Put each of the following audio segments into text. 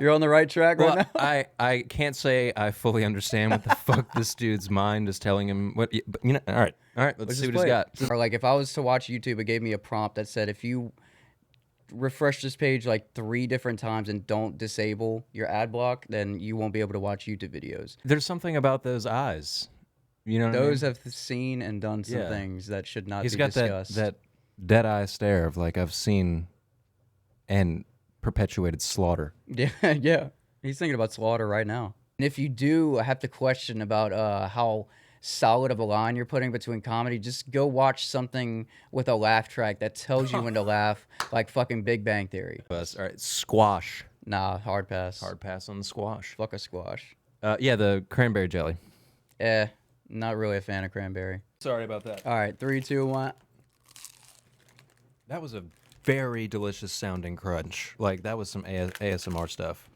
You're on the right track right now. I can't say I fully understand what the fuck this dude's mind is telling him. But all right, let's see what he's got. Or like if I was to watch YouTube, it gave me a prompt that said if you refresh this page like 3 different times and don't disable your ad block, then you won't be able to watch YouTube videos. There's something about those eyes. You know what Those I mean? have seen and done some things that should not be got discussed. that dead eye stare of like I've seen and perpetuated slaughter. Yeah, yeah. He's thinking about slaughter right now. And if you do have to question about how solid of a line you're putting between comedy, just go watch something with a laugh track that tells you when to laugh, like fucking Big Bang Theory. All right, squash. Nah, hard pass. Hard pass on the squash. Fuck a squash. Yeah, the cranberry jelly. Not really a fan of cranberry. Sorry about that. All right, 3, 2, 1. That was a very delicious sounding crunch. Like, that was some ASMR stuff.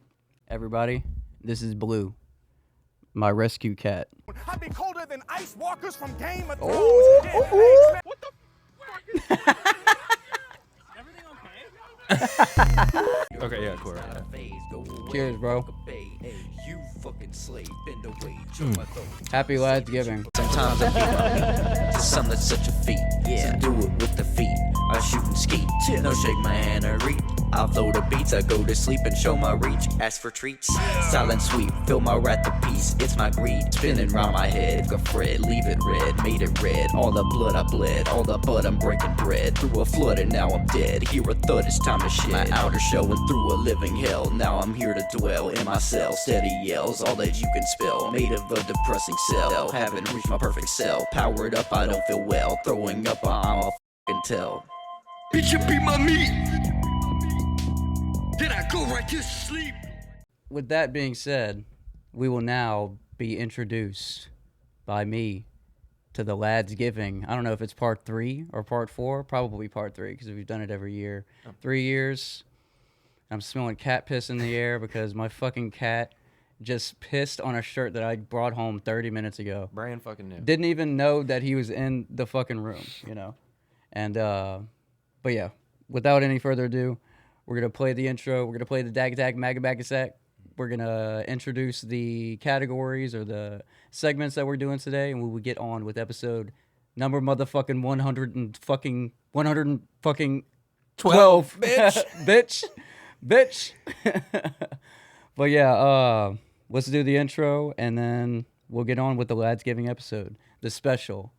Everybody, this is Blue, my rescue cat. I'd be colder than ice walkers from Game of Thrones. Oh. What the fuck? Everything okay? Okay, yeah, cool. Cheers, bro. You fucking slave, bend away, Happy Ladsgiving. Sometimes I beat to some that's such a feat. Yeah, so do it with the feet. I shoot and ski. No shake my hand or reach. I'll throw the beats. I go to sleep and show my reach. Ask for treats. Silent sweep. Fill my wrath to peace. It's my greed. Spinning round my head. Got Fred. Leave it red. Made it red. All the blood I bled. All the blood I'm breaking bread. Through a flood and now I'm dead. Hear a thud. It's time to shed. My outer shell went through a living hell. Now I'm here to dwell in my cell. Steady yells. All that you can spell. Made of a depressing cell. Haven't reached my perfect cell. Powered up. I don't feel well. Throwing up. I'm a fucking tell. Bitch, you beat my meat. Then I go right to sleep. With that being said, we will now be introduced by me to the Ladsgiving. I don't know if it's part 3 or part 4. Probably part 3 because we've done it every year. 3 years. I'm smelling cat piss in the air because my fucking cat just pissed on a shirt that I brought home 30 minutes ago. Brian fucking knew. Didn't even know that he was in the fucking room, you know. And, but yeah, without any further ado, we're going to play the intro. We're going to play the Dag Dag Magabagasack. We're going to introduce the categories or the segments that we're doing today, and we will get on with episode number motherfucking 100 and fucking 12. Bitch. Bitch. But yeah, let's do the intro, and then we'll get on with the Ladsgiving episode, the special,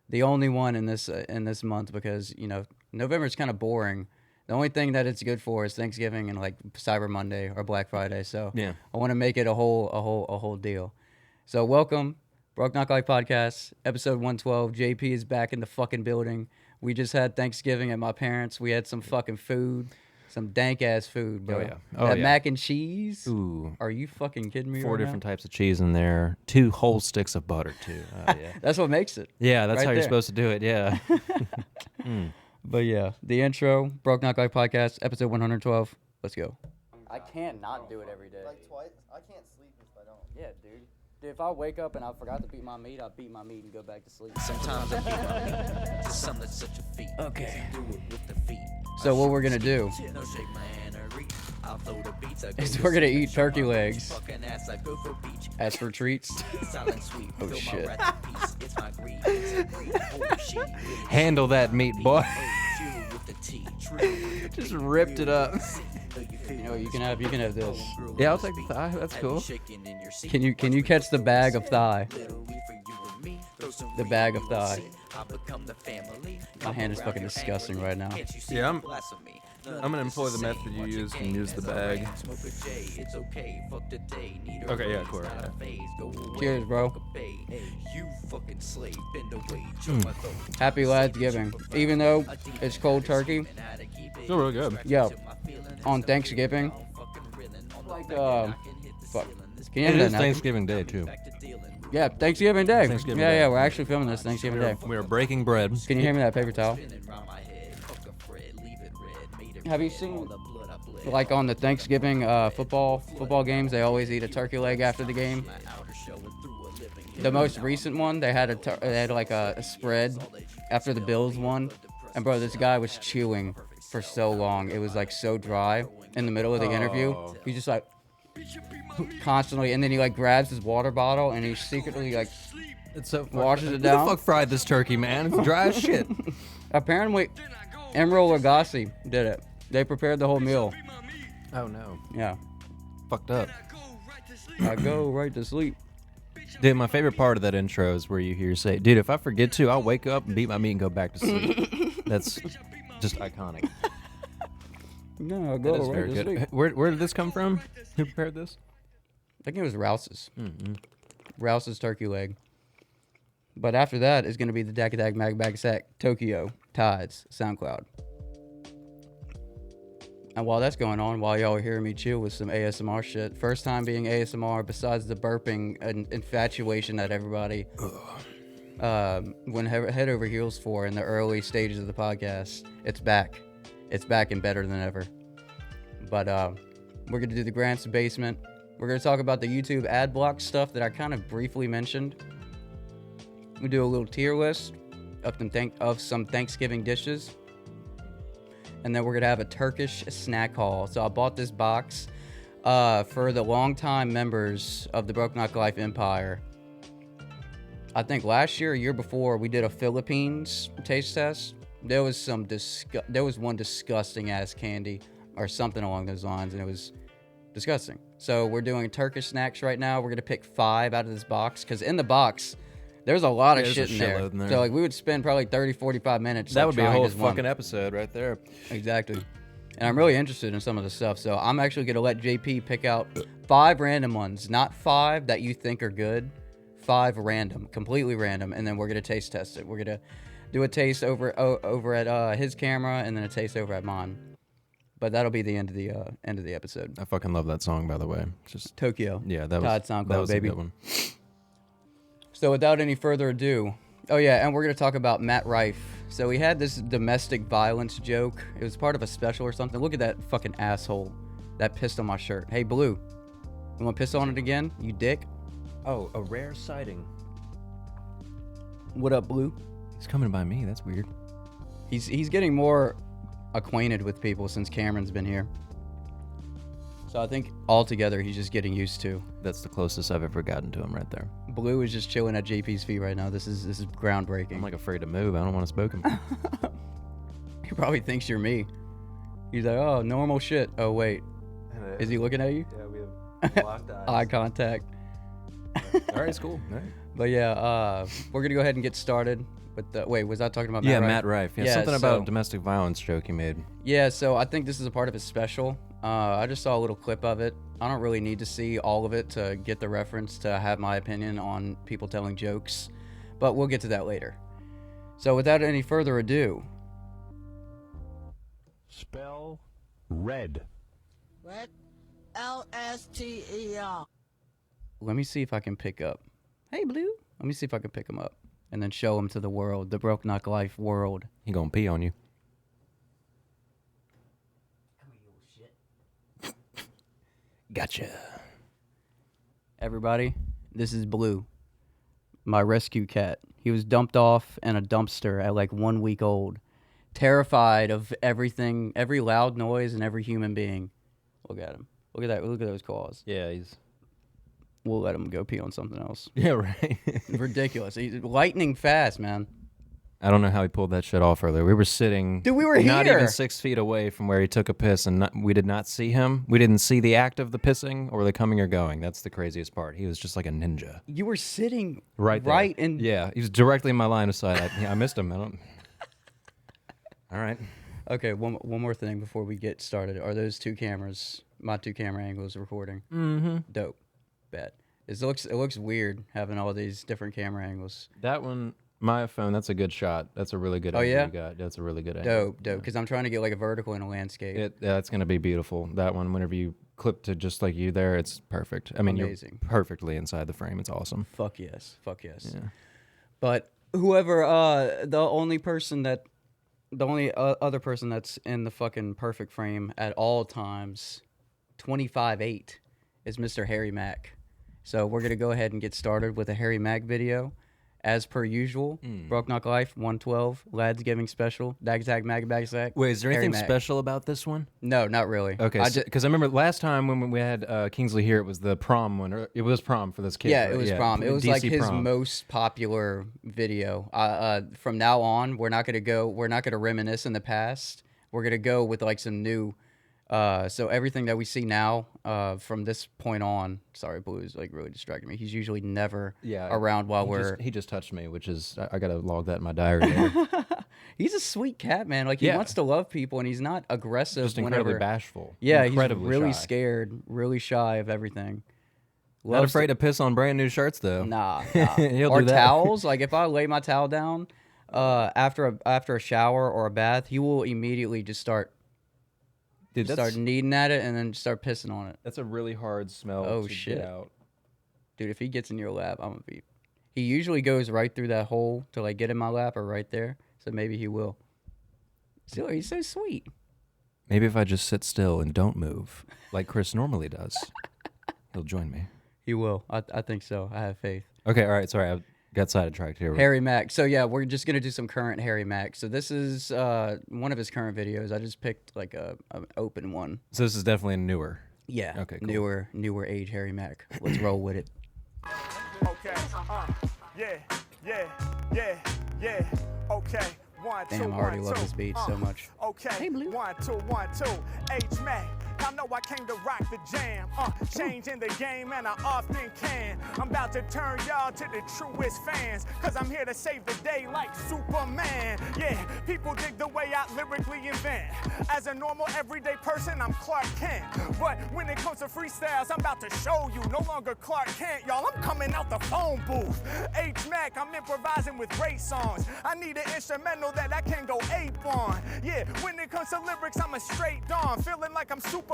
the only one in this month, because, you know, November is kind of boring. The only thing that it's good for is Thanksgiving and like Cyber Monday or Black Friday. So yeah, I want to make it a whole deal. So welcome, Broke Knock Life Podcast, episode 112. JP is back in the fucking building. We just had Thanksgiving at my parents'. We had some fucking food, some dank ass food, bro. That mac and cheese. Ooh, are you fucking kidding me? 4 different types of cheese in there. 2 whole sticks of butter too. Yeah, that's what makes it. Yeah, that's how you're supposed to do it. Yeah. But yeah, the intro, Broke Knock Life Podcast, episode 112. Let's go. I can't not do it every day. Like twice? I can't sleep if I don't. Yeah, dude. Dude, if I wake up and I forgot to beat my meat, I'll beat my meat and go back to sleep. Sometimes I beat my meat to some that's such a feat. Okay. Do it with the feet. So what we're gonna do No shake my hand or reach. I'll throw the beats. is we're gonna eat turkey legs as for treats. Oh shit. Handle that meat, boy. Just ripped it up. You know, you can have this. Yeah, I'll take the thigh. That's cool. Can you catch the bag of thigh? The bag of thigh. My hand is fucking disgusting right now. Yeah, I'm gonna employ the method you used and use the bag. Okay, yeah, cool. Cheers, bro. Happy Ladsgiving. Even though it's cold turkey. Still really good. Yo, on Thanksgiving, like, fuck. Can you It have is that now? Thanksgiving Day too. Yeah, Thanksgiving Day. Thanksgiving Day. Yeah, we're actually filming this Thanksgiving Day. We are breaking bread. Can you hand me that paper towel? Have you seen, like, on the Thanksgiving football games, they always eat a turkey leg after the game? The most recent one, they had like a spread after the Bills won, and bro, this guy was chewing for so long. It was like so dry in the middle of the interview. He's just like, constantly, and then he like grabs his water bottle and he secretly like It's so washes it Who down. the fuck fried this turkey, man? It's dry as shit. Apparently, Emerald Lagasse did it. They prepared the whole meal. Oh no. Yeah. Fucked up. I go right to sleep. Dude, my favorite part of that intro is where you hear say, dude, if I forget to, I'll wake up and beat my meat and go back to sleep. That's just iconic. No, I That go is right very to good. sleep. Where did this come from? Who prepared this? I think it was Rouse's. Rouse's turkey leg. But after that is going to be the Dak Attack Mag Bag Sack Tokyo Tides SoundCloud. And while that's going on, while y'all are hearing me chill with some ASMR shit, first time being ASMR besides the burping and infatuation that everybody went head over heels for in the early stages of the podcast, it's back. It's back and better than ever. But we're going to do the Grant's Basement. We're going to talk about the YouTube ad block stuff that I kind of briefly mentioned. We do a little tier list of some Thanksgiving dishes. And then we're going to have a Turkish snack haul. So I bought this box for the longtime members of the Broke Knock Life Empire. I think last year or year before, we did a Philippines taste test. There was one disgusting ass candy or something along those lines, and it was disgusting. So we're doing Turkish snacks right now. We're going to pick 5 out of this box, because in the box, there's a lot of there's shit a in there. shitload in there. So like we would spend probably 30, 45 minutes. That like, would be a trying whole this one. fucking episode right there. Exactly. And I'm really interested in some of the stuff. So I'm actually going to let JP pick out 5 random ones. Not 5 that you think are good. 5 random. Completely random. And then we're going to taste test it. We're going to do a taste over at his camera and then a taste over at mine. But that'll be the end of the episode. I fucking love that song, by the way. Just Tokyo. yeah, that Todd was SoundCloud, that was baby. a good one. So without any further ado, oh yeah, and we're going to talk about Matt Rife. So we had this domestic violence joke. It was part of a special or something. Look at that fucking asshole that pissed on my shirt. Hey, Blue, you want to piss on it again, you dick? Oh, a rare sighting. What up, Blue? He's coming by me. That's weird. He's getting more acquainted with people since Cameron's been here. So I think altogether he's just getting used to. That's the closest I've ever gotten to him right there. Blue is just chilling at JP's feet right now. This is groundbreaking. I'm like afraid to move. I don't want to spook him. He probably thinks you're me. He's like, oh, normal shit. Oh wait, is he looking at you? Yeah, we have locked eyes. Eye contact. All right, it's cool. All right. But yeah, we're gonna go ahead and get started with the. Wait, was I talking about Matt Rife? Matt Rife. Yeah, Yeah, something about so- domestic violence joke he made. Yeah, so I think this is a part of his special. I just saw a little clip of it. I don't really need to see all of it to get the reference to have my opinion on people telling jokes, but we'll get to that later. So without any further ado, Spell red. What? L-S-T-E-R. let me see if I can pick up. Hey, Blue. Let me see if I can pick him up and then show him to the world, the Broke Knock Life world. He gonna pee on you. Gotcha. Everybody, this is Blue, my rescue cat. He was dumped off in a dumpster at like 1 week old, terrified of everything, every loud noise, and every human being. Look at him. Look at that. Look at those claws. Yeah, he's. We'll let him go pee on something else. Yeah, right. Ridiculous. He's lightning fast, man. I don't know how he pulled that shit off earlier. We were sitting. Dude, we were not here. even 6 feet away from where he took a piss, and we did not see him. We didn't see the act of the pissing or the coming or going. That's the craziest part. He was just like a ninja. You were sitting Right there. right in. Yeah, he was directly in my line of sight. I missed him. I don't. All right. Okay, one more thing before we get started. Are those 2 cameras, my 2 camera angles recording? Mm-hmm. Dope. Bet. It looks weird having all these different camera angles. That one, my phone, that's a good shot. That's a really good angle yeah? you got. That's a really good angle. Dope. Because I'm trying to get like a vertical and a landscape. It's going to be beautiful. That one, whenever you clip to just like you there, it's perfect. I mean, Amazing. You're perfectly inside the frame. It's awesome. Fuck yes. Yeah. But whoever, the only other person that's in the fucking perfect frame at all times, 25/8, is Mr. Harry Mack. So we're gonna go ahead and get started with a Harry Mack video, as per usual. Broke Knock Life 112 Ladsgiving special. Dag Tag Mag Bag Sack. Wait, is there Harry anything Mack. special about this one? No, not really. Okay, because I remember last time when we had Kingsley here, it was the prom one. Or it was prom for this kid. Yeah, right? it was prom. It was like DC his prom. most popular video. From now on, we're not gonna reminisce in the past. We're gonna go with like some new. So everything that we see now, from this point on, sorry, Blue's like really distracting me. He's usually never around while He just touched me, which is I gotta log that in my diary. There. He's a sweet cat, man. Like he wants to love people, and he's not aggressive. Just incredibly whenever, bashful. Yeah, incredibly he's really shy. scared, really shy of everything. Not afraid to piss on brand new shirts though. Nah. He'll Or do that. towels. Like if I lay my towel down, after a shower or a bath, he will immediately just start kneading at it and then start pissing on it. That's a really hard smell. Oh, to shit. Get out. Dude, if he gets in your lap, I'm gonna be. He usually goes right through that hole to like get in my lap or right there. So maybe he will. Still, he's so sweet. Maybe if I just sit still and don't move, like Chris normally does, he'll join me. He will. I think so. I have faith. Okay, all right. Sorry, I got sidetracked here. Harry Mack. So yeah, we're just gonna do some current Harry Mack. So this is one of his current videos. I just picked like an open one. So this is definitely newer. Yeah. Okay, cool. Newer age Harry Mack. Let's roll with it. Okay, yeah. Okay, 1, 2, Damn, I already 1, love 2, this beat so much. Okay, Hey, Blue. 1, 2, H-Mac. I know I came to rock the jam, changing the game and I often can. I'm about to turn y'all to the truest fans, cause I'm here to save the day like Superman. Yeah, people dig the way I lyrically invent. As a normal everyday person, I'm Clark Kent. But when it comes to freestyles, I'm about to show you, no longer Clark Kent, y'all. I'm coming out the phone booth. H-Mac, I'm improvising with great songs. I need an instrumental that I can go ape on. Yeah, when it comes to lyrics, I'm a straight dawn, feeling like I'm Superman,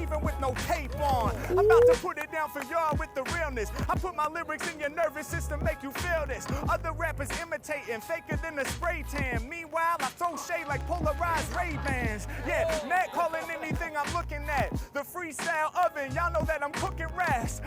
even with no cape on. I'm about to put it down for y'all with the realness. I put my lyrics in your nervous system, make you feel this. Other rappers imitating, faker than a spray tan. Meanwhile, I throw shade like polarized Ray-Bans. Yeah, Matt calling anything I'm looking at. The freestyle oven, y'all know that I'm cooking rats.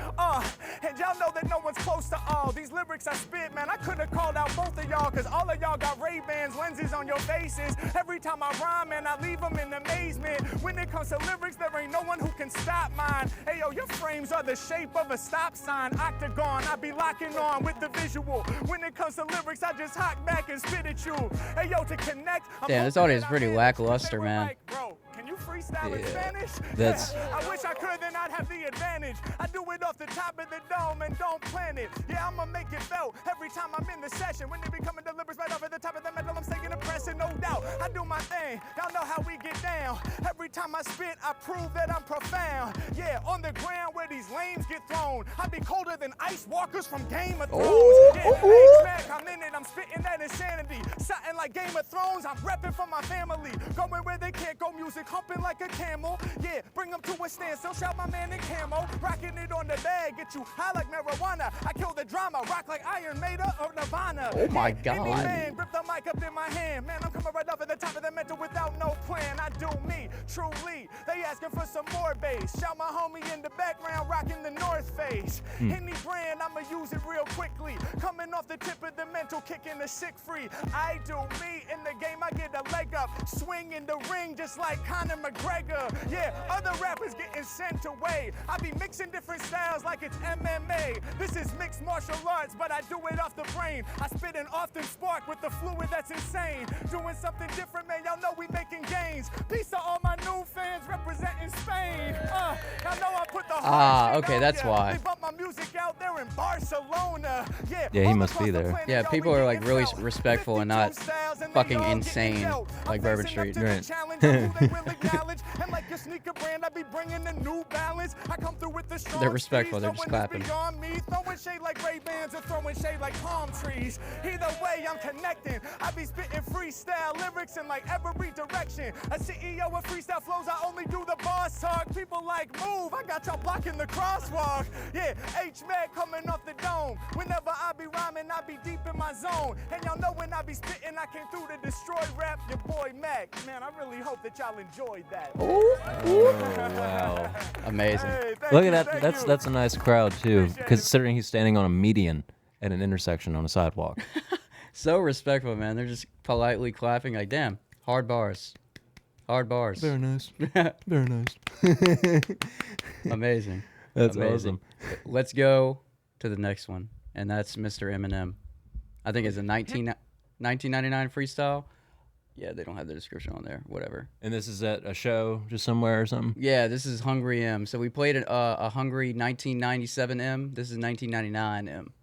And y'all know that no one's close to all. These lyrics I spit, man, I could have called out both of y'all, cause all of y'all got Ray-Bans, lenses on your faces. Every time I rhyme, man, I leave them in amazement. When it comes to lyrics, there ain't no one who can stop mine. Hey yo, your frames are the shape of a stop sign. Octagon, I be locking on with the visual. When it comes to lyrics, I just hop back and spit at you. Hey yo, to connect. Damn, this audio is pretty lackluster, man. Bro, can you freestyle in Spanish? That's- Yeah, I wish I could, then I'd have the advantage. I do it off the top of the dome and don't plan it. Yeah, I'ma make it felt every time I'm in the session. When they be coming the lyrics right off at the top of the metal, I'm staying impressive, no doubt. I do my thing, y'all know how we get down. Every time I spit, I prove that I'm profound. Yeah, on the ground where these lames get thrown, I be colder than ice walkers from Game of Thrones. Yeah, H-Mac, I'm in it, I'm spitting that insanity. Something like Game of Thrones, I'm repping for my family. Going where they can't go, music humping like a camel. Yeah, bring them to a standstill, shout my man in camo. Rocking it on the bag, get you high like marijuana. I kill the drama, rock like Iron Maiden or Nirvana. Oh my Yeah, any God. man, grip the mic up in my hand. Man, I'm coming right off at the top of the mental without no plan. I do me, truly. They asking for some more bass. Shout my homie in the background, rocking the North Face. Any brand, I'ma use it real quickly. Coming off the tip of the mental, kicking the sick free. I do me in the game, I get a leg up. Swing in the ring just like Conor McGregor. Yeah, other rappers getting sent away. I be mixing different styles like it's MMA. This is mixed martial arts, but I do it off the brain. I spit and often spark with the fluid that's insane. Doing something different, man, y'all know we making gains. Peace to all my new fans representing Spain. Y'all know I put the hard shit okay, on that's ya. why. They bump my music out there in Barcelona. Yeah, Yeah, he all must across be the there. planet, Yeah, y'all, people we are like getting really felt. respectful and not 52 styles and they fucking all getting insane dealt. like I'm Bourbon facing up Street. to the Right. challenge of who they will acknowledge. And like your sneaker brand, I be bringing a new balance. I come through with the strong They're respectful, speeds, they're no just one is clapping. beyond me. Throwing shade like Ray-Bans and throwing shade like palm trees. Either way, I'm connecting. I be spitting freestyle lyrics in like every direction. A CEO of freestyle flows, I only do the boss talk. People like, move, I got y'all blocking the crosswalk. Yeah, H-Mac coming off the dome. Whenever I be rhyming, I be deep in my zone. And y'all know when I be spitting, I came through to destroy rap. Your boy Mack. Man, I really hope that y'all enjoyed that. Wow. Amazing. Hey, thank Look you, at that. thank That's you. that's a nice crowd too, Appreciate it. considering he's standing on a median. at an intersection on a sidewalk. So respectful, man. They're just politely clapping like, damn, hard bars. Hard bars. Very nice. Very nice. Amazing. That's Amazing. awesome. Let's go to the next one, and that's Mr. Eminem. I think it's a 1999 freestyle. Yeah, they don't have the description on there. Whatever. And this is at a show just somewhere or something? Yeah, this is Hungry M. So we played a Hungry 1997 M. This is 1999 M.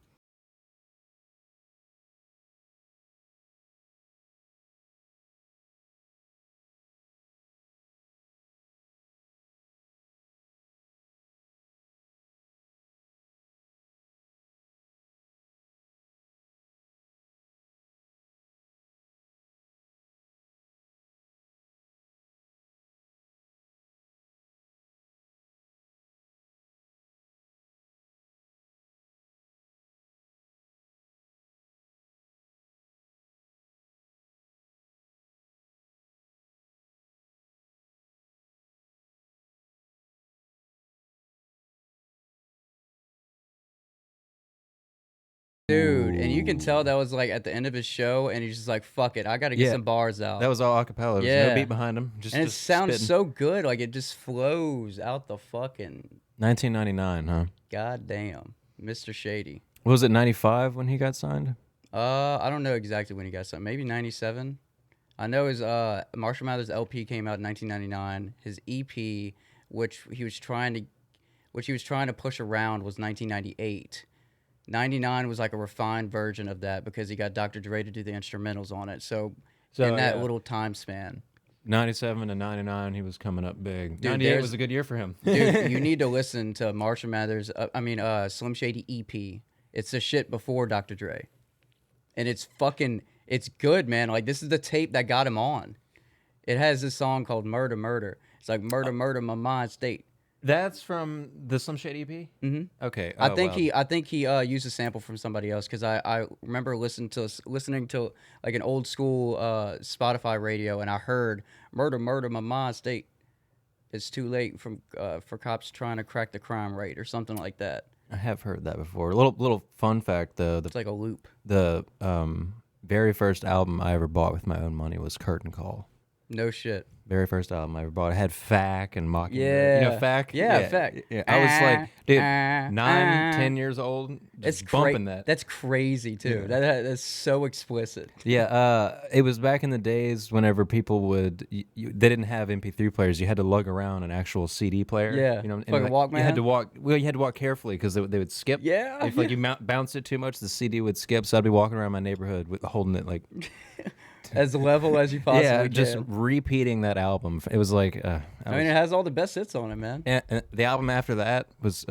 Dude, and you can tell that was like at the end of his show, and he's just like, "Fuck it, I got to get some bars out." That was all acapella. There was no beat behind him. And it sounds spitting. so good, like it just flows out the fucking 1999, huh? goddamn, Mr. Shady. Was it 95 when he got signed? I don't know exactly when he got signed. Maybe 97. I know his Marshall Mathers LP came out in 1999. His EP, which he was trying to push around, was 1998. 99 was like a refined version of that because he got Dr. Dre to do the instrumentals on it. So in that little time span. 97 to 99, he was coming up big. Dude, 98 was a good year for him. Dude, you need to listen to Marshall Mathers, Slim Shady EP. It's the shit before Dr. Dre. And it's good, man. Like, this is the tape that got him on. It has this song called Murder, Murder. It's like, murder, murder, my mind state. That's from the Slim Shady EP? Mm-hmm. Okay. I think he used a sample from somebody else because I remember listening to like an old school Spotify radio, and I heard "Murder, Murder, my mind state." It's too late for cops trying to crack the crime rate or something like that. I have heard that before. Little fun fact: It's like a loop. The very first album I ever bought with my own money was Curtain Call. No shit. Very first album I ever bought. It had Fack and Mockingbird. Yeah. You know Fack? Yeah, Fack. Yeah. I was like, dude, 10 years old, just bumping that. That's crazy, too. Yeah. That's so explicit. Yeah, it was back in the days whenever people would, they didn't have MP3 players. You had to lug around an actual CD player. Yeah, you know, fucking Walkman. You had to walk carefully because they would skip. Yeah. If like you bounce it too much, the CD would skip. So I'd be walking around my neighborhood holding it like as level as you possibly can. just repeating that album. It was like, it has all the best hits on it, man. And the album after that was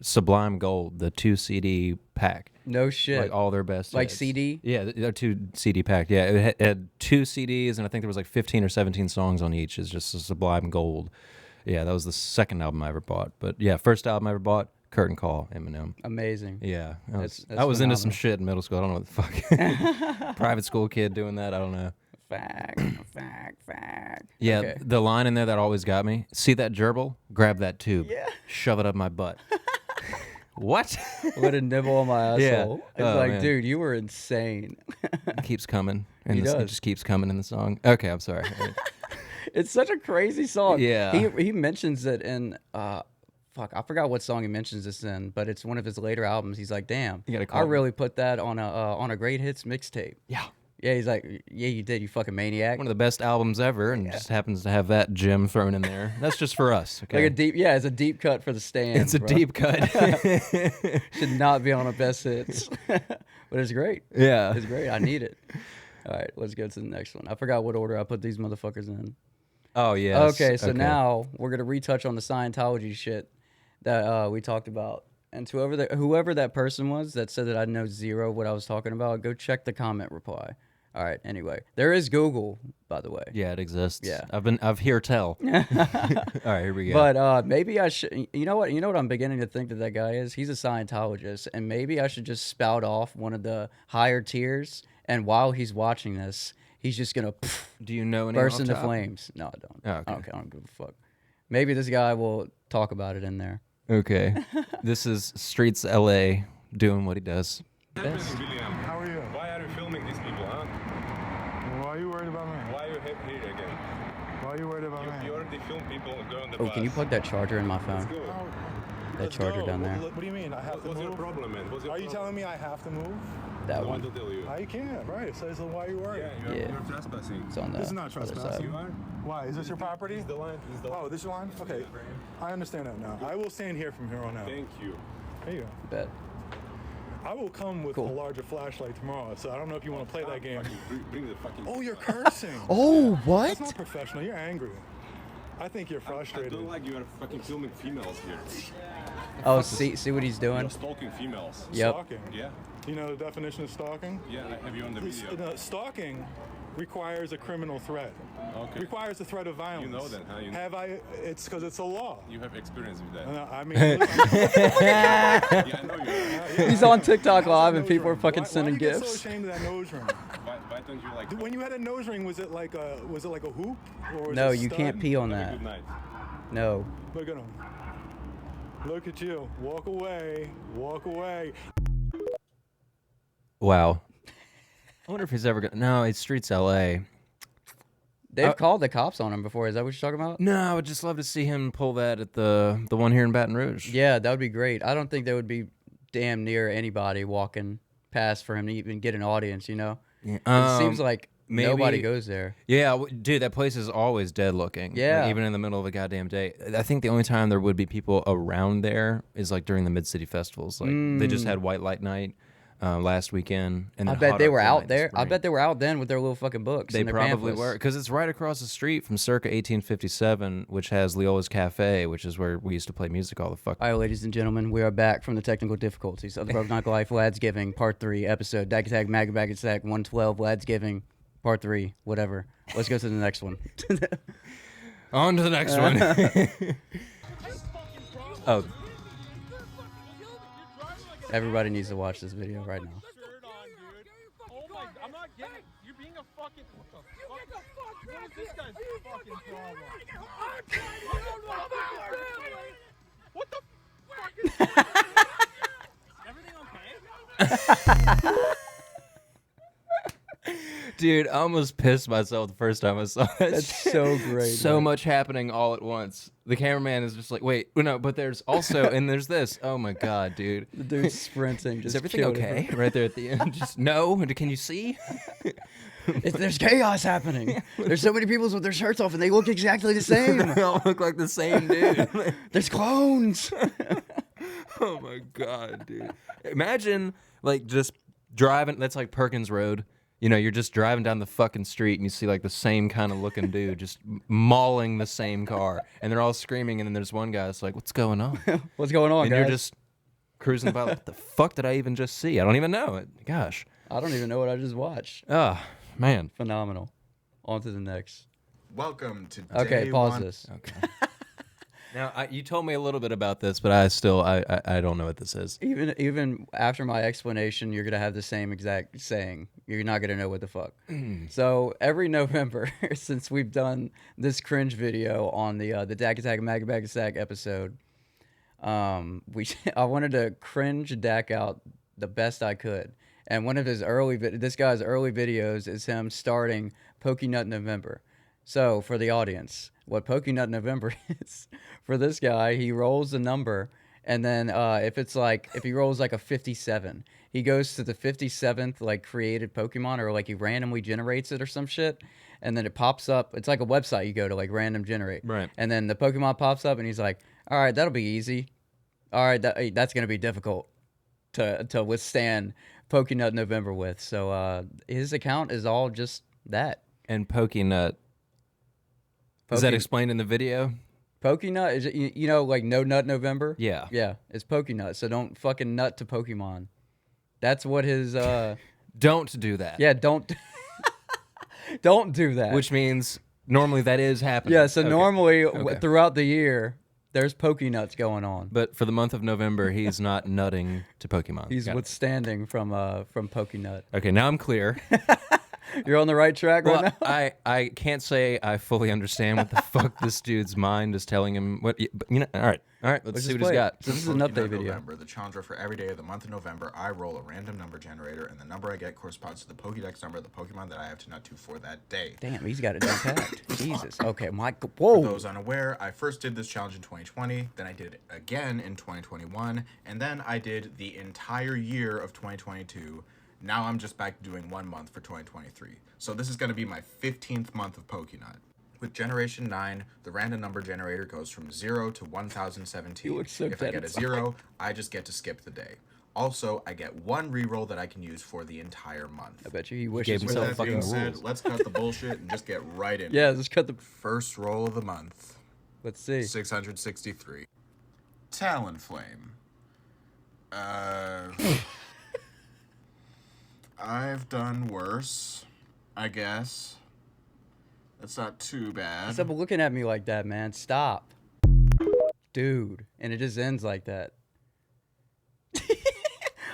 Sublime Gold, the 2 CD pack. No shit. Like all their best like hits. CD? Yeah, they're 2 CD pack. Yeah, it had 2 CDs, and I think there was like 15 or 17 songs on each. It's just a Sublime Gold. Yeah, that was the second album I ever bought. But yeah, first album I ever bought, Curtain Call, Eminem. Amazing. Yeah, that's I was into some phenomenal. shit in middle school. I don't know what the fuck. Private school kid doing that. I don't know. Fact. Yeah, Okay. the line in there that always got me. See that gerbil? Grab that tube. Yeah. Shove it up my butt. What? What a nibble on my Yeah. asshole. It's Oh, like, man. dude, you were insane. It keeps coming. He It does. just keeps coming in the song. Okay, I'm sorry. It's such a crazy song. Yeah. He mentions it in I forgot what song he mentions this in, but it's one of his later albums. He's like, damn, You gotta I call him. really put that on a great hits mixtape. Yeah. Yeah, he's like, yeah, you did, you fucking maniac. One of the best albums ever, and just happens to have that gem thrown in there. That's just for us. Okay. Like it's a deep cut for the stand. It's a bro. deep cut. Should not be on a best hits. But it's great. Yeah. It's great. I need it. All right, let's go to the next one. I forgot what order I put these motherfuckers in. Oh, yes. Okay, so now we're gonna retouch on the Scientology shit that we talked about. And to whoever that person was that said that I know zero what I was talking about, go check the comment reply. All right. Anyway, there is Google, by the way. Yeah, it exists. Yeah. I've hear tell. All right, here we go. But maybe I should. You know what? You know what I'm beginning to think that guy is. He's a Scientologist, and maybe I should just spout off one of the higher tiers. And while he's watching this, he's just gonna do you know any burst off into top? flames. No, I don't. Oh, okay. I don't give a fuck. Maybe this guy will talk about it in there. Okay. This is Streets LA doing what he does. Best. William? How are you? Why are you filming these people, huh? Why are you worried about me? Why are you here again? Why are you worried about me? You already filmed people go on the Oh, bus. can you plug that charger in my Let's phone? go. That Let's charger go. down there. What do you mean? I have to What's move? your problem, man? What's your Are you problem? telling me I have to move? That I want one. to tell you. I can't, right? It says, why are you worried? Yeah, Yeah. you're trespassing. It's on the This is not other trespassing. side. You are? Why? Is this your property? This is the line. This is the line. Oh, this is your line? Okay. I understand that now. I will stand here from here on out. Thank you. There you go. Bet. I will come with Cool. a larger flashlight tomorrow, so I don't know if you want to play that game. Bring the fucking... Oh, you're cursing. Oh, what? That's not professional. You're angry. I think you're I frustrated. don't like you are fucking filming females here. Oh, see what he's doing? You're stalking females. Yep. Stalking. Yeah? You know the definition of stalking? Yeah, I have you on the video. Stalking requires a criminal threat. Okay. Requires a threat of violence. You know that, huh? You know. Have I? It's because it's a law. You have experience with that. I mean, Yeah, I know you. He's on TikTok how's Live that and nose people are ring? fucking Why sending do you get gifts. so ashamed of that nose ring? Why don't you like... When you had a nose ring, was it like a hoop? Or was No, it a you stud? can't pee on Have a that. good night. No. Look at him. Look at you. Walk away. Walk away. Wow. I wonder if he's ever gonna. No, it's Streets LA. They've called the cops on him before. Is that what you're talking about? No, I would just love to see him pull that at the one here in Baton Rouge. Yeah, that would be great. I don't think there would be damn near anybody walking past for him to even get an audience, you know? Yeah. It seems like nobody maybe- goes there. Yeah, dude, that place is always dead looking. Like, Yeah. even in the middle of a goddamn day. I think the only time there would be people around there is like during the Mid-City festivals. Like they just had White Light Night last weekend. And I then bet Hot they were October out Night in the there. I spring. bet they were out then with their little fucking books. They and their probably pamphlets. were, because it's right across the street from circa 1857, which has Leola's Cafe, which is where we used to play music all the fuck. All right, ladies and gentlemen, we are back from the technical difficulties of the brokeknocklife Ladsgiving Part 3 episode. Dag Tag Mag Bag Attack 112 Ladsgiving Part 3, whatever. Let's go to the next one. On to the next one. Oh, Everybody needs to watch this video right now. Oh my, I'm not getting it. You're being a fucking. What the fuck? What is this guy's fucking problem? What the fuck is everything okay? dude, I almost pissed myself the first time I saw that. That's shit. so great. So man. much happening all at once. The cameraman is just like, wait, no, but there's also, and there's this. Oh my god, dude. The dude's sprinting. Just Is everything killed okay? him. Right there at the end. Just no. Can you see? There's chaos happening. There's so many people with their shirts off and they look exactly the same. They all look like the same dude. There's clones. Oh my god, dude. Imagine like just driving. That's like Perkins Road. You know, you're just driving down the fucking street and you see like the same kind of looking dude just mauling the same car, and they're all screaming, and then there's one guy that's like, "What's going on?" What's going on, And guys? you're just cruising by. Like, what the fuck did I even just see? I don't even know it. Gosh. I don't even know what I just watched. Oh man. Phenomenal. On to the next. Welcome to Okay, day pause one. this. Okay. Now you told me a little bit about this, but I still I don't know what this is. Even after my explanation, you're gonna have the same exact saying. You're not gonna know what the fuck. So every November, since we've done this cringe video on the Dak Attack Mag Bag Attack episode, I wanted to cringe Dak out the best I could. And one of his this guy's early videos is him starting Pokey Nut November. So for the audience, what Pokey Nut November is, for this guy, he rolls a number, and then if he rolls like a 57, he goes to the 57th like created Pokemon, or like he randomly generates it or some shit, and then it pops up. It's like a website you go to, like random generate. Right. And then the Pokemon pops up, and he's like, all right, that'll be easy. All right, that's going to be difficult to withstand Pokey Nut November with. So his account is all just that. And Pokey Nut. Is that explained in the video? Pokey Nut is, you know, like No Nut November? Yeah. Yeah, it's Pokey Nut. So don't fucking nut to Pokemon. That's what his Don't do that. yeah, don't don't do that. Which means normally that is happening. yeah, so Okay. normally Okay. throughout the year there's Pokey Nuts going on. But for the month of November, he's not nutting to Pokemon. He's Got it. withstanding from Pokey Nut. Okay, now I'm clear. You're on the right track right now. I can't say I fully understand what the fuck this dude's mind is telling him. But all right, let's see what he's got. So this is an update video. November, the challenger for every day of the month of November, I roll a random number generator, and the number I get corresponds to the Pokédex number of the Pokemon that I have to nut to for that day. Damn, he's got it down packed. Jesus. Okay, Mike. Whoa. For those unaware, I first did this challenge in 2020, then I did it again in 2021, and then I did the entire year of 2022. Now I'm just back to doing 1 month for 2023. So this is going to be my 15th month of Pokénut. With Generation 9, the random number generator goes from 0 to 1017. So if I get a 0, I just get to skip the day. Also, I get 1 reroll that I can use for the entire month. I bet you he wishes With that being said, let's cut the bullshit and just get right in. Yeah, let's cut the first roll of the month. Let's see. 663. Talonflame. I've done worse, I guess. That's not too bad. Stop looking at me like that, man. Stop. Dude. And it just ends like that.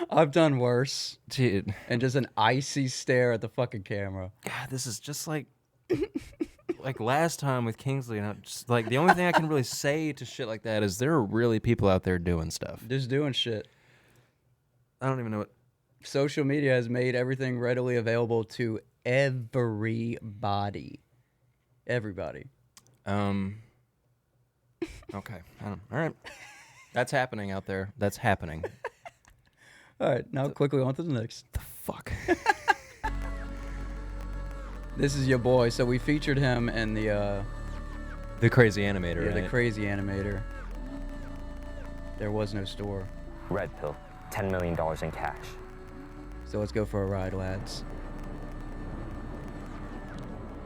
I've done worse. Dude. And just an icy stare at the fucking camera. God, this is just like last time with Kingsley. And I'm just like, the only thing I can really say to shit like that is there are really people out there doing stuff. Just doing shit. I don't even know what. Social media has made everything readily available to everybody. Everybody. Okay. All right. That's happening out there. That's happening. All right. Now quickly on to the next. The fuck? This is your boy. So we featured him in the crazy animator. Yeah, right? the crazy animator. There was no store. Red pill. $10 million in cash. So let's go for a ride, lads.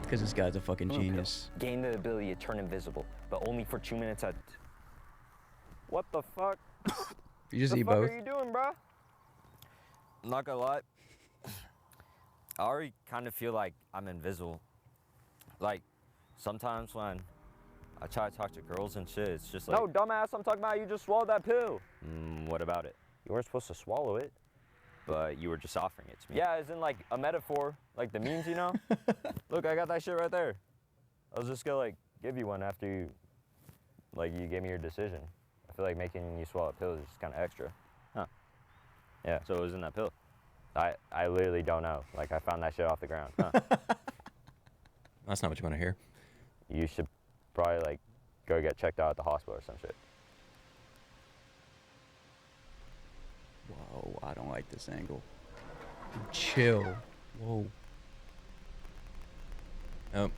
Because this guy's a fucking genius. Gain the ability to turn invisible, but only for 2 minutes at... What the fuck? You just eat both? both? What are you doing, bro? I'm not gonna lie. I already kind of feel like I'm invisible. Like, sometimes when I try to talk to girls and shit, it's just like... No, dumbass, I'm talking about you just swallowed that pill. What about it? You weren't supposed to swallow it. But you were just offering it to me. Yeah, as in like a metaphor, like the memes, you know? Look, I got that shit right there. I was just gonna like give you one after you gave me your decision. I feel like making you swallow pills is kind of extra. Huh. Yeah, so it was in that pill. I literally don't know. Like I found that shit off the ground. Huh. That's not what you want to hear. You should probably like go get checked out at the hospital or some shit. Whoa, I don't like this angle. Chill. Whoa. Oh.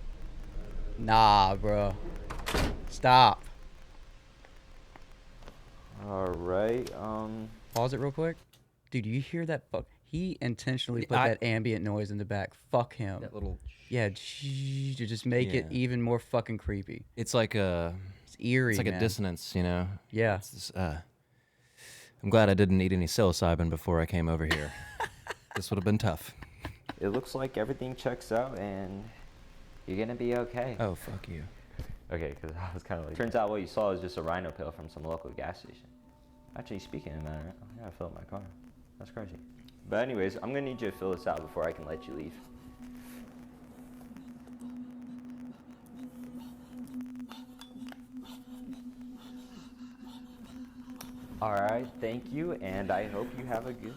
Nah, bro. Stop. All right. Pause it real quick. Dude, you hear that? Fuck. He intentionally put that ambient noise in the back. Fuck him. That little. Yeah, to just make it even more fucking creepy. It's like It's eerie. It's like man. a dissonance, you know. Yeah. It's this, I'm glad I didn't eat any psilocybin before I came over here. This would have been tough. It looks like everything checks out and you're gonna be okay. Oh, fuck you. Okay, because I was kind of like... Turns out what you saw is just a rhino pill from some local gas station. Actually, speaking of that, I gotta fill up my car. That's crazy. But anyways, I'm gonna need you to fill this out before I can let you leave. All right, thank you, and I hope you have a good...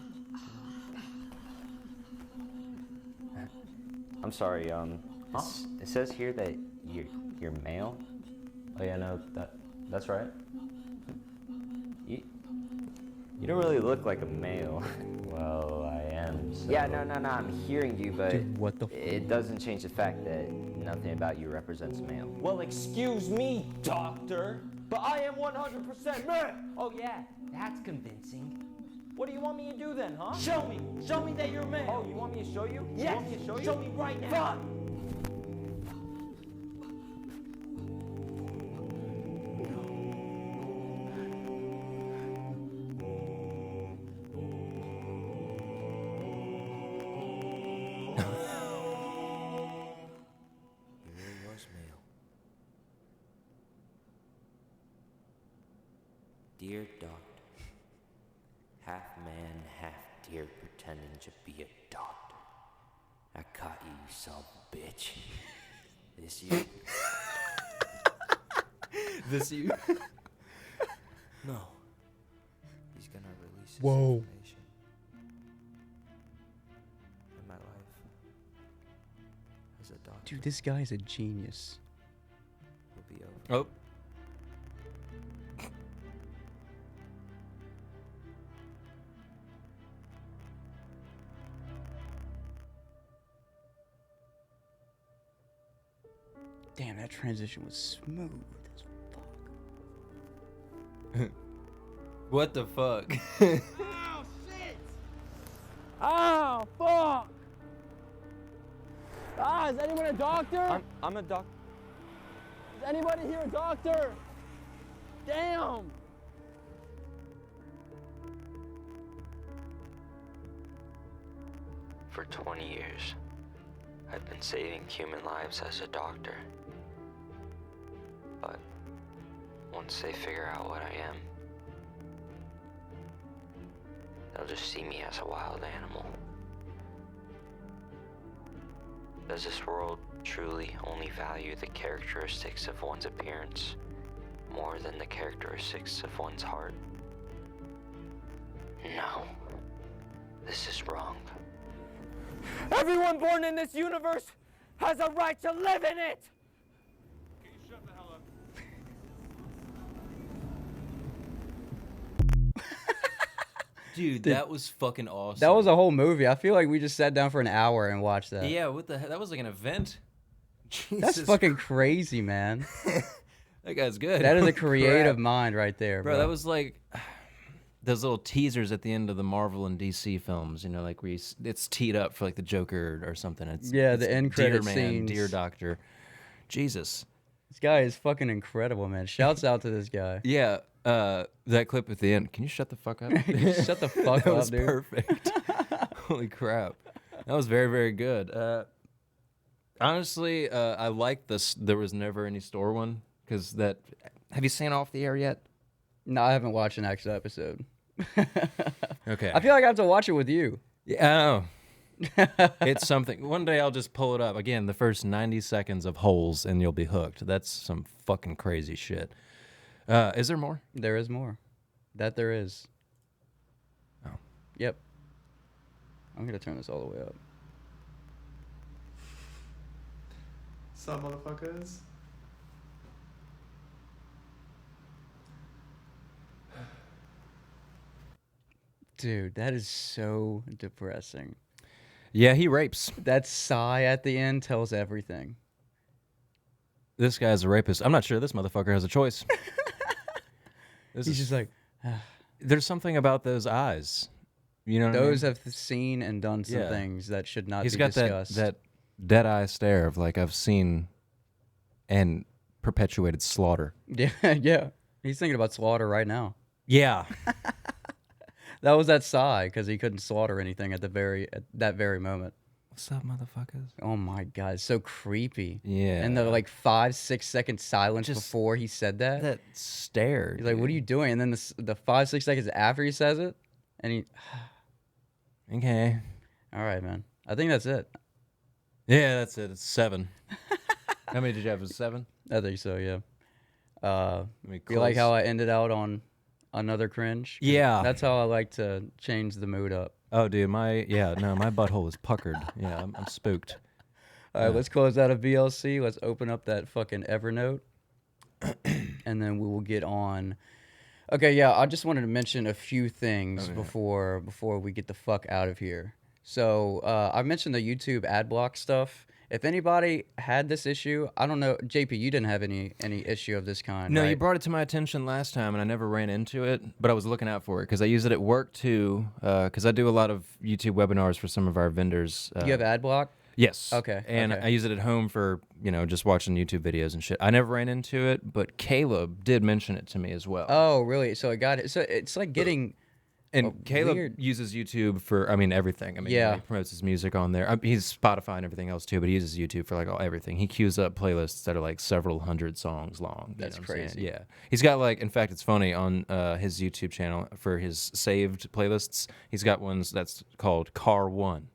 I'm sorry, it says here that you're male. Oh yeah, no, that's right. You don't really look like a male. Well, I am, so... Yeah, no, I'm hearing you, but Dude, what the it doesn't change the fact that nothing about you represents male. Well, excuse me, doctor, but I am 100% male! Oh yeah, that's convincing. What do you want me to do then, huh? Show me that you're male! Oh, you want me to show you? Yes! You want me to show you? Show me right now! Fine! Dear Doctor, half man, half deer pretending to be a doctor. I caught you, you son of a bitch. This you? This you? No. He's gonna release his Whoa. information. And my life as a doctor Dude, this guy is a genius. will be over. Oh. Damn, that transition was smooth as fuck. What the fuck? Oh, shit! Oh, fuck! Ah, is anyone a doctor? I'm a doctor. Is anybody here a doctor? Damn! For 20 years, I've been saving human lives as a doctor. But once they figure out what I am, they'll just see me as a wild animal. Does this world truly only value the characteristics of one's appearance more than the characteristics of one's heart? No. This is wrong. Everyone born in this universe has a right to live in it! Can you shut the hell up? Dude, that was fucking awesome. That was a whole movie. I feel like we just sat down for an hour and watched that. Yeah, what the hell? That was like an event. That's Jesus fucking crazy, man. That guy's good. That is a Holy creative crap. mind right there, bro. Bro, that was like those little teasers at the end of the Marvel and DC films, you know, like where it's teed up for like the Joker or something. It's, Yeah, it's the end Dear credit Man, scenes. Dear Doctor. Jesus. This guy is fucking incredible, man. Shouts out to this guy. Yeah, that clip at the end. Can you shut the fuck up? Shut the fuck That up, was dude. perfect. Holy crap. That was very, very good. Honestly, I like this There Was Never Any Store one, because that... Have you seen Off the Air yet? No, I haven't watched an extra episode. Okay. I feel like I have to watch it with you. Yeah, I know. It's something. One day I'll just pull it up. Again, the first 90 seconds of Holes, and you'll be hooked. That's some fucking crazy shit. Is there more? There is more. That there is. Oh. Yep. I'm going to turn this all the way up. Some motherfuckers. Dude, that is so depressing. Yeah, he rapes. That sigh at the end tells everything. This guy's a rapist. I'm not sure this motherfucker has a choice. He's just like... There's something about those eyes. You know what Those I mean? have seen and done some Yeah. things that should not He's be got discussed. that dead eye stare of like, I've seen and perpetuated slaughter. Yeah, yeah. He's thinking about slaughter right now. Yeah. That was that sigh because he couldn't slaughter anything at that very moment. What's up, motherfuckers? Oh my god, it's so creepy. Yeah. And the like 5-6 second silence Just before he said that. That stare. He's like, "What are you doing?" And then the 5-6 seconds after he says it, and he. Okay. All right, man. I think that's it. Yeah, that's it. It's 7. How many did you have? Was it 7? I think so. Yeah. me You like close. how I ended out on another cringe? Yeah. That's how I like to change the mood up. Oh, dude, my butthole is puckered. Yeah, I'm spooked. All right, let's close out of VLC. Let's open up that fucking Evernote, and then we will get on. Okay, yeah, I just wanted to mention a few things before we get the fuck out of here. So I mentioned the YouTube ad block stuff. If anybody had this issue, I don't know, JP, you didn't have any issue of this kind, No, right? you brought it to my attention last time, and I never ran into it, but I was looking out for it because I use it at work too. Because I do a lot of YouTube webinars for some of our vendors. You have ad block? Yes. Okay. And okay. I use it at home for just watching YouTube videos and shit. I never ran into it, but Caleb did mention it to me as well. Oh, really? So it got it. So it's like getting. And Caleb weird. uses YouTube for, everything. Yeah. He promotes his music on there. He's Spotify and everything else too, but he uses YouTube for like everything. He queues up playlists that are like several hundred songs long. That's what I'm saying? crazy. Yeah. He's got in fact, it's funny, on his YouTube channel for his saved playlists, he's got ones that's called Car 1,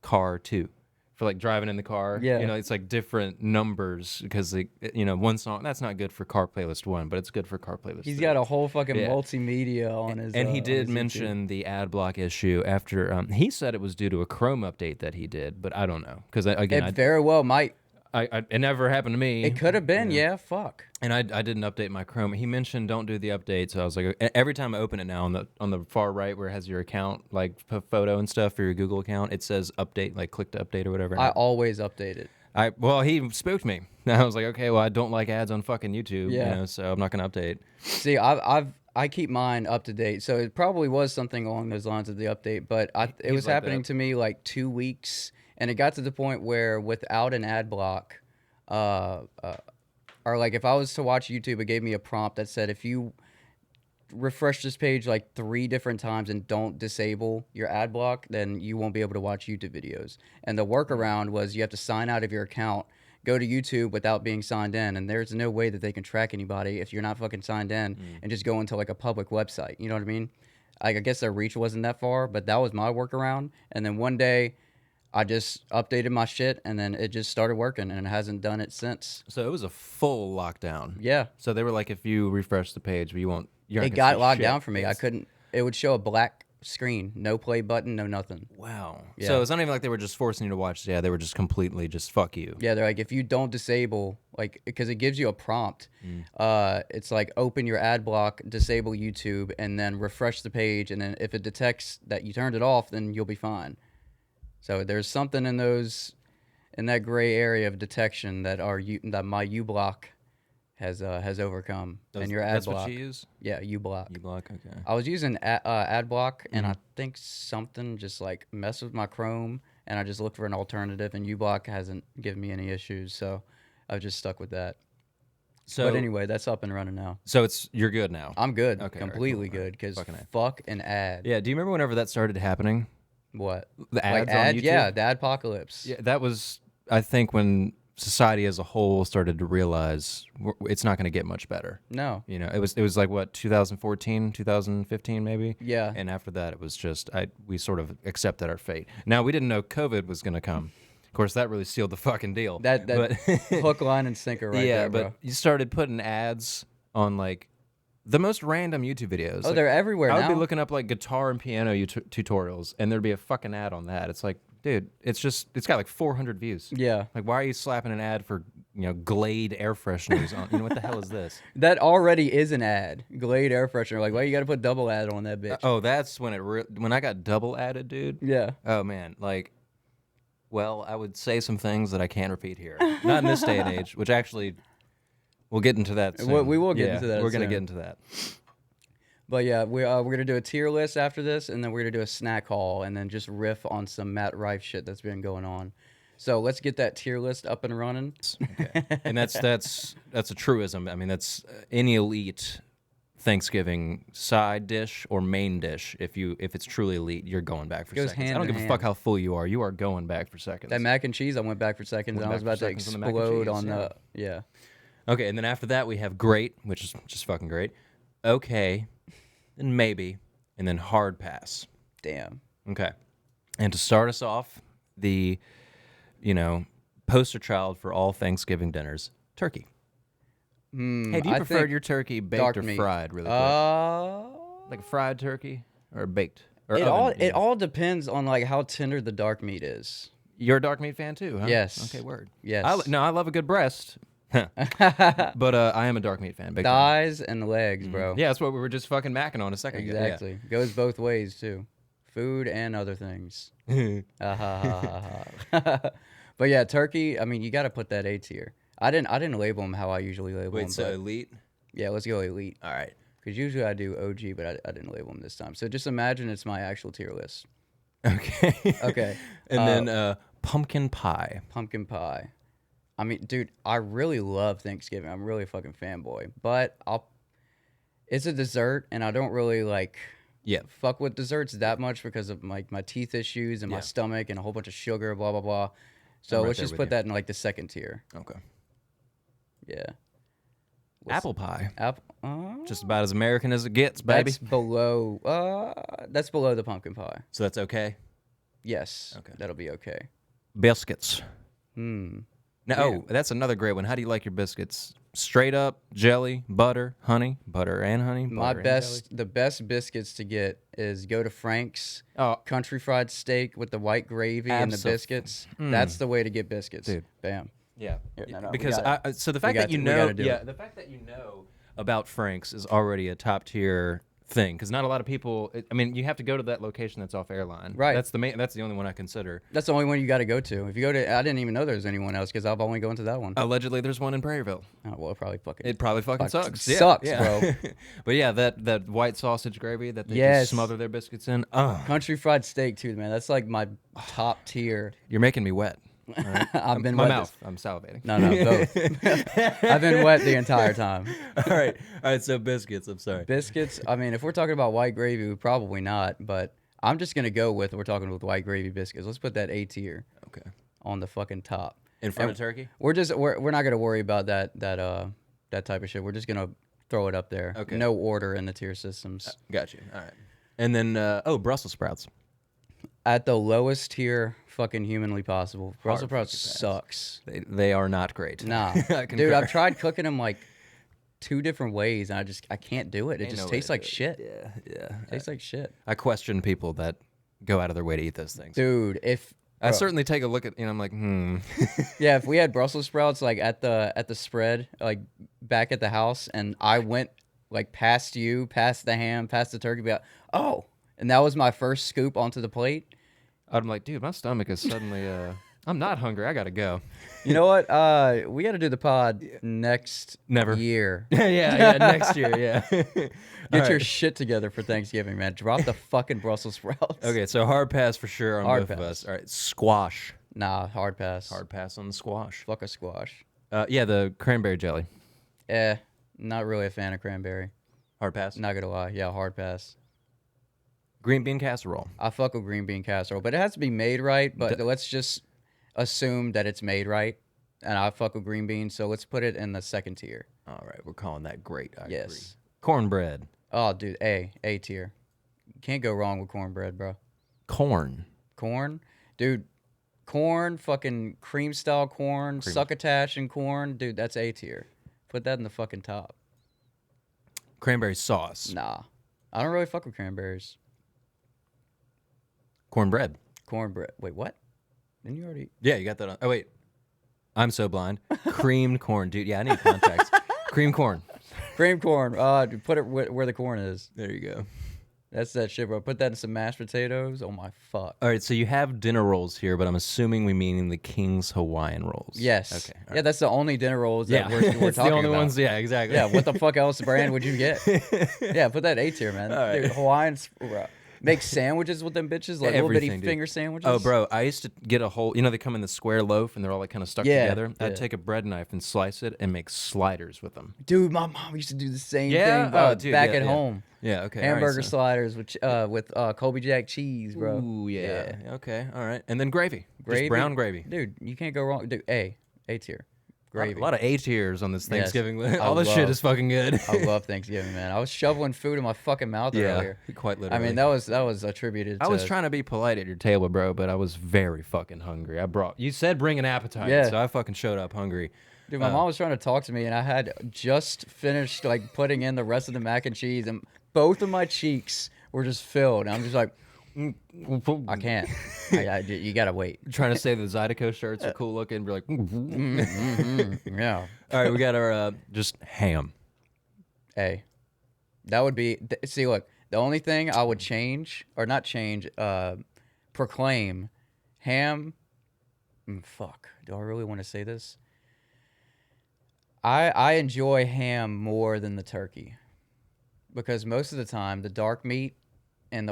Car 2, for like driving in the car. Yeah. You know, it's like different numbers because one song that's not good for car playlist 1, but it's good for car playlist. He's 3. got a whole fucking Yeah. multimedia on his. And he on did his YouTube. mention the ad block issue after he said it was due to a Chrome update that he did, but I don't know because again, It very well might. it never happened to me. It could have been, yeah. Fuck. And I didn't update my Chrome. He mentioned don't do the update, so I was like, every time I open it now on the far right where it has your account, like photo and stuff for your Google account, it says update, like click to update or whatever. I always update it. Well, he spooked me. I was like, okay, well, I don't like ads on fucking YouTube, Yeah. so I'm not gonna update. See, I keep mine up to date, so it probably was something along those lines of the update. But it was like happening that. to me like 2 weeks, and it got to the point where without an ad block, or like if I was to watch YouTube, it gave me a prompt that said if you refresh this page like 3 different times and don't disable your ad block, then you won't be able to watch YouTube videos. And the workaround was you have to sign out of your account, go to YouTube without being signed in, and there's no way that they can track anybody if you're not fucking signed in, and just go into like a public website. You know what I mean? Like, I guess their reach wasn't that far, but that was my workaround. And then one day I just updated my shit, and then it just started working, and it hasn't done it since. So it was a full lockdown. Yeah. So they were like, if you refresh the page, you won't. It got locked down for me. I couldn't. It would show a black screen, no play button, no nothing. Wow. Yeah. So it's not even like they were just forcing you to watch. Yeah, they were just completely just fuck you. Yeah, they're like, if you don't disable, like, because it gives you a prompt. It's like, open your ad block, disable YouTube, and then refresh the page. And then if it detects that you turned it off, then you'll be fine. So there's something in that gray area of detection that that my uBlock has overcome. And your ad That's block. what you use? Yeah, uBlock. uBlock, okay. I was using ad block, and I think something just like messed with my Chrome, and I just looked for an alternative, and uBlock hasn't given me any issues, so I've just stuck with that. So, but anyway, that's up and running now. So you're good now. I'm good, Okay, completely all right, cool. good, because Fucking A. fuck an ad. Yeah, do you remember whenever that started happening? What? The ads like on YouTube? Yeah, the adpocalypse. Yeah, that was, I think, when society as a whole started to realize it's not going to get much better. No. You know, it was like, what, 2014, 2015 maybe? Yeah. And after that, it was just, we sort of accepted our fate. Now, we didn't know COVID was going to come. Of course, that really sealed the fucking deal. That hook, line, and sinker right there, bro. But you started putting ads on, like, the most random YouTube videos. Oh, like, they're everywhere now. I would be looking up, like, guitar and piano tutorials, and there'd be a fucking ad on that. It's like, dude, it's got like 400 views. Yeah. Like, why are you slapping an ad for, Glade air fresheners on? What the hell is this? That already is an ad. Glade air freshener. Like, why you got to put double ad on that bitch? Oh, that's when when I got double added, dude. Yeah. Oh, man. Like, well, I would say some things that I can't repeat here. Not in this day and age, which actually, we'll get into that soon. We will get into that We're going to soon. get into that. But yeah, we're gonna do a tier list after this, and then we're gonna do a snack haul, and then just riff on some Matt Rife shit that's been going on. So let's get that tier list up and running. Okay. And that's a truism. I mean, that's any elite Thanksgiving side dish or main dish. If it's truly elite, you're going back for Goes seconds. hand I don't in give a hand. fuck how full you are. You are going back for seconds. That mac and cheese, I went back for seconds, and I was about to explode on the yeah. Okay, and then after that we have great, which is just fucking great. Okay. And maybe, and then hard pass. Damn. Okay. And to start us off, the, poster child for all Thanksgiving dinners, turkey. Hey, do you prefer your turkey baked or fried, really quick? Like a fried turkey or baked? Or it all depends on like how tender the dark meat is. You're a dark meat fan too, huh? Yes. Okay, word. Yes. I love a good breast. But I am a dark meat fan. Big Thighs and legs, bro. Yeah, that's what we were just fucking macking on a second ago. Exactly. Goes both ways too. Food and other things. But yeah, turkey. I mean, you got to put that A tier. I didn't label them how I usually label them. Wait, so elite? Yeah, let's go elite. All right. Because usually I do OG, but I didn't label them this time. So just imagine it's my actual tier list. Okay. Okay. And then pumpkin pie. Pumpkin pie. I mean, dude, I really love Thanksgiving. I'm really a fucking fanboy. But it's a dessert, and I don't really fuck with desserts that much because of my teeth issues and my stomach and a whole bunch of sugar, blah blah blah. So let's just put that in like the second tier. Okay. Yeah. Apple pie. Apple. Just about as American as it gets, baby. That's below. That's below the pumpkin pie. So that's okay. Yes. Okay. That'll be okay. biscuits. Hmm. No, that's another great one. How do you like your biscuits? Straight up, jelly, butter, honey, butter and honey. My butter and best, the best biscuits to get is go to Frank's. Country fried steak with the white gravy and the biscuits. That's the way to get biscuits. Dude. Bam. Yeah, No, because so the fact that you know, the fact that you know about Frank's is already a top tier thing. Because not a lot of people. I mean, you have to go to that location that's off airline. Right. That's the main. That's the only one I consider. That's the only one you got to go to. If you go to, I didn't even know there was anyone else because I've only gone to that one. Allegedly, there's one in Prairieville. Oh well, it probably fucking sucks. Sucks, yeah. bro. But yeah, that white sausage gravy that they Yes. just smother their biscuits in. Country fried steak too, man. That's like my top tier. You're making me wet. All right? I've been my wet mouth. I'm salivating. No, both. I've been wet the entire time. All right. So biscuits. I'm sorry. Biscuits. I mean, if we're talking about white gravy, probably not. But I'm just gonna go with we're talking with white gravy biscuits. Let's put that A tier. Okay. On the fucking top. In front of turkey. We're not gonna worry about that type of shit. We're just gonna throw it up there. Okay. No order in the tier systems. Got you. All right. And then Brussels sprouts. At the lowest tier fucking humanly possible. Brussels sprouts sucks. They are not great. Nah. Dude, I've tried cooking them like 2 different ways and I can't do it. It just tastes like shit. Yeah. Tastes like shit. I question people that go out of their way to eat those things. Dude, I certainly take a look at, I'm like, Yeah, if we had Brussels sprouts like at the spread, like back at the house, and I went like past you, past the ham, past the turkey, be like, oh, and that was my first scoop onto the plate. I'm like, dude, my stomach is suddenly, I'm not hungry. I got to go. You know what? We got to do the pod next year. yeah, next year, yeah. Get your shit together for Thanksgiving, man. Drop the fucking Brussels sprouts. Okay, so hard pass for sure on both of us. All right, squash. Nah, hard pass. Hard pass on the squash. Fuck a squash. Yeah, the cranberry jelly. Not really a fan of cranberry. Hard pass? Not gonna lie. Yeah, hard pass. Green bean casserole. I fuck with green bean casserole, but it has to be made right. But let's just assume that it's made right. And I fuck with green beans, so let's put it in the second tier. All right, we're calling that great. I yes. agree. Cornbread. Oh, dude, A tier. Can't go wrong with cornbread, bro. Corn. Dude. Corn, fucking cream style corn, succotash and corn, dude. That's A tier. Put that in the fucking top. Cranberry sauce. Nah, I don't really fuck with cranberries. Cornbread. Wait, what? Didn't you already? Yeah, you got that on. Oh, wait. I'm so blind. Creamed corn. Dude, yeah, I need context. Cream corn. Cream corn. Dude, put it where the corn is. There you go. That's that shit, bro. Put that in some mashed potatoes. Oh, my fuck. All right, so you have dinner rolls here, but I'm assuming we mean the King's Hawaiian rolls. Yes. Okay. Yeah, right. That's the only dinner rolls that we're talking about. the only ones, yeah, exactly. Yeah, what the fuck else brand would you get? Yeah, put that A tier, man. All right. Dude, Hawaiians, bro. Make sandwiches with them bitches, like little bitty finger sandwiches. Oh, bro, I used to get a whole, they come in the square loaf and they're all like kind of stuck together. I'd take a bread knife and slice it and make sliders with them. Dude, my mom used to do the same thing, bro, back at home. Yeah, okay. Hamburger sliders with Colby Jack cheese, bro. Ooh, yeah. Okay, all right. And then gravy. Gravy. Just brown gravy. Dude, you can't go wrong. Dude, A tier. Gravy. A lot of A tiers on this Thanksgiving list. All this shit is fucking good. I love Thanksgiving, man. I was shoveling food in my fucking mouth earlier. Quite literally. I mean, that was attributed to... I was trying to be polite at your table, bro, but I was very fucking hungry. You said bring an appetite, so I fucking showed up hungry. Dude, my mom was trying to talk to me, and I had just finished like putting in the rest of the mac and cheese, and both of my cheeks were just filled. And I'm just like... I can't. You gotta wait. Trying to say the Zydeco shirts are cool looking. We're like, yeah. All right, we got our just ham. That would be. See, look, the only thing I would change, or not change, proclaim, ham. Fuck. Do I really want to say this? I enjoy ham more than the turkey, because most of the time the dark meat. And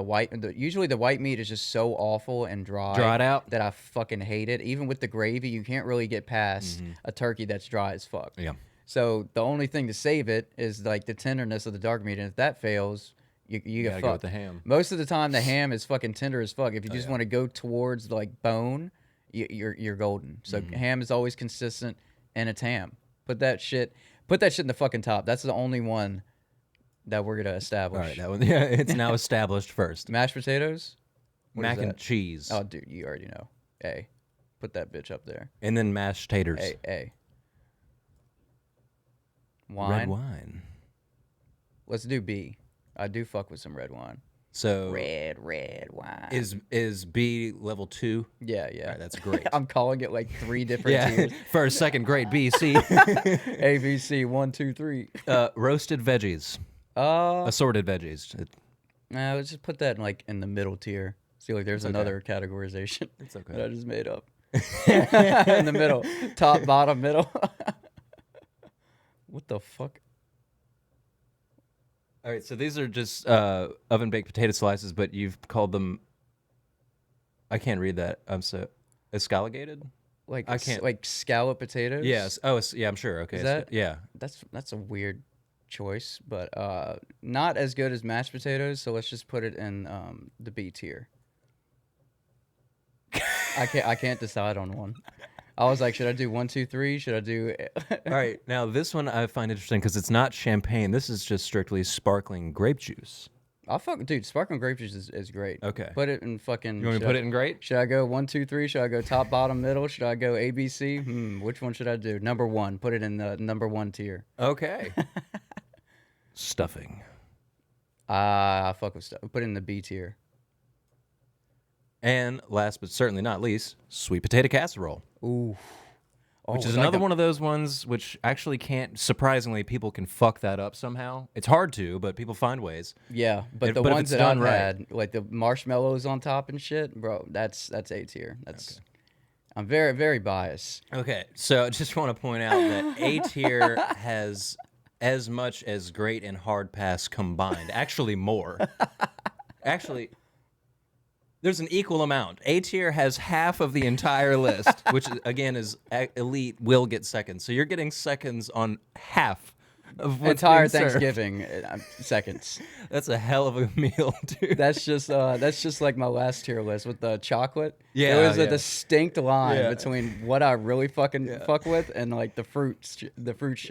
usually the white meat is just so awful and dried out that I fucking hate it. Even with the gravy, you can't really get past a turkey that's dry as fuck. Yeah. So the only thing to save it is like the tenderness of the dark meat, and if that fails, you get fucked. Go with the ham. Most of the time, the ham is fucking tender as fuck. If you just want to go towards like bone, you're golden. So ham is always consistent, and it's ham. Put that shit in the fucking top. That's the only one that we're gonna establish. All right, that one. Yeah, it's now established first. Mashed potatoes, mac and cheese. Oh, dude, you already know. A. Put that bitch up there. And then mashed taters. A. Wine. Red wine. Let's do B. I do fuck with some red wine. So red wine. Is B level 2? Yeah. All right, that's great. I'm calling it like 3 different tiers. First, second, great. B, C. A, B, C, 1, 2, 3. Roasted veggies. Assorted veggies. No, let's just put that in the middle tier. See, like there's another categorization It's okay. that I just made up. In the middle. Top, bottom, middle. What the fuck? All right, so these are just oven-baked potato slices, but you've called them... I can't read that. I'm so... Escalligated? I can't... Like scallop potatoes? Yes. Oh, yeah, I'm sure. Okay. Is that... Yeah. That's a weird choice, but not as good as mashed potatoes, so let's just put it in the B tier. I can't decide on one. I was like, should I do 1, 2, 3? Should I do? All right, now this one I find interesting because it's not champagne. This is just strictly sparkling grape juice. Dude, sparkling grape juice is great. Okay. Put it in fucking. You want me to put it in great? Should I go 1, 2, 3? Should I go top, bottom, middle? Should I go A, B, C? Which one should I do? Number 1. Put it in the number 1 tier. Okay. Stuffing. I fuck with stuff. Put it in the B tier. And last but certainly not least, sweet potato casserole. Ooh. Which is another one of those ones which actually can't, surprisingly, people can fuck that up somehow. It's hard to, but people find ways. Yeah, but the ones that I've had, like the marshmallows on top and shit, bro, that's A tier. That's okay. I'm very, very biased. Okay, so I just want to point out that A tier has as much as great and hard pass combined. Actually, more. Actually... There's an equal amount. A tier has half of the entire list, which again is elite. Will get seconds, so you're getting seconds on half of what's entire being served. Thanksgiving seconds. That's a hell of a meal, dude. That's just like my last tier list with the chocolate. Yeah, there was a distinct line between what I really fucking fuck with and like the fruit shit.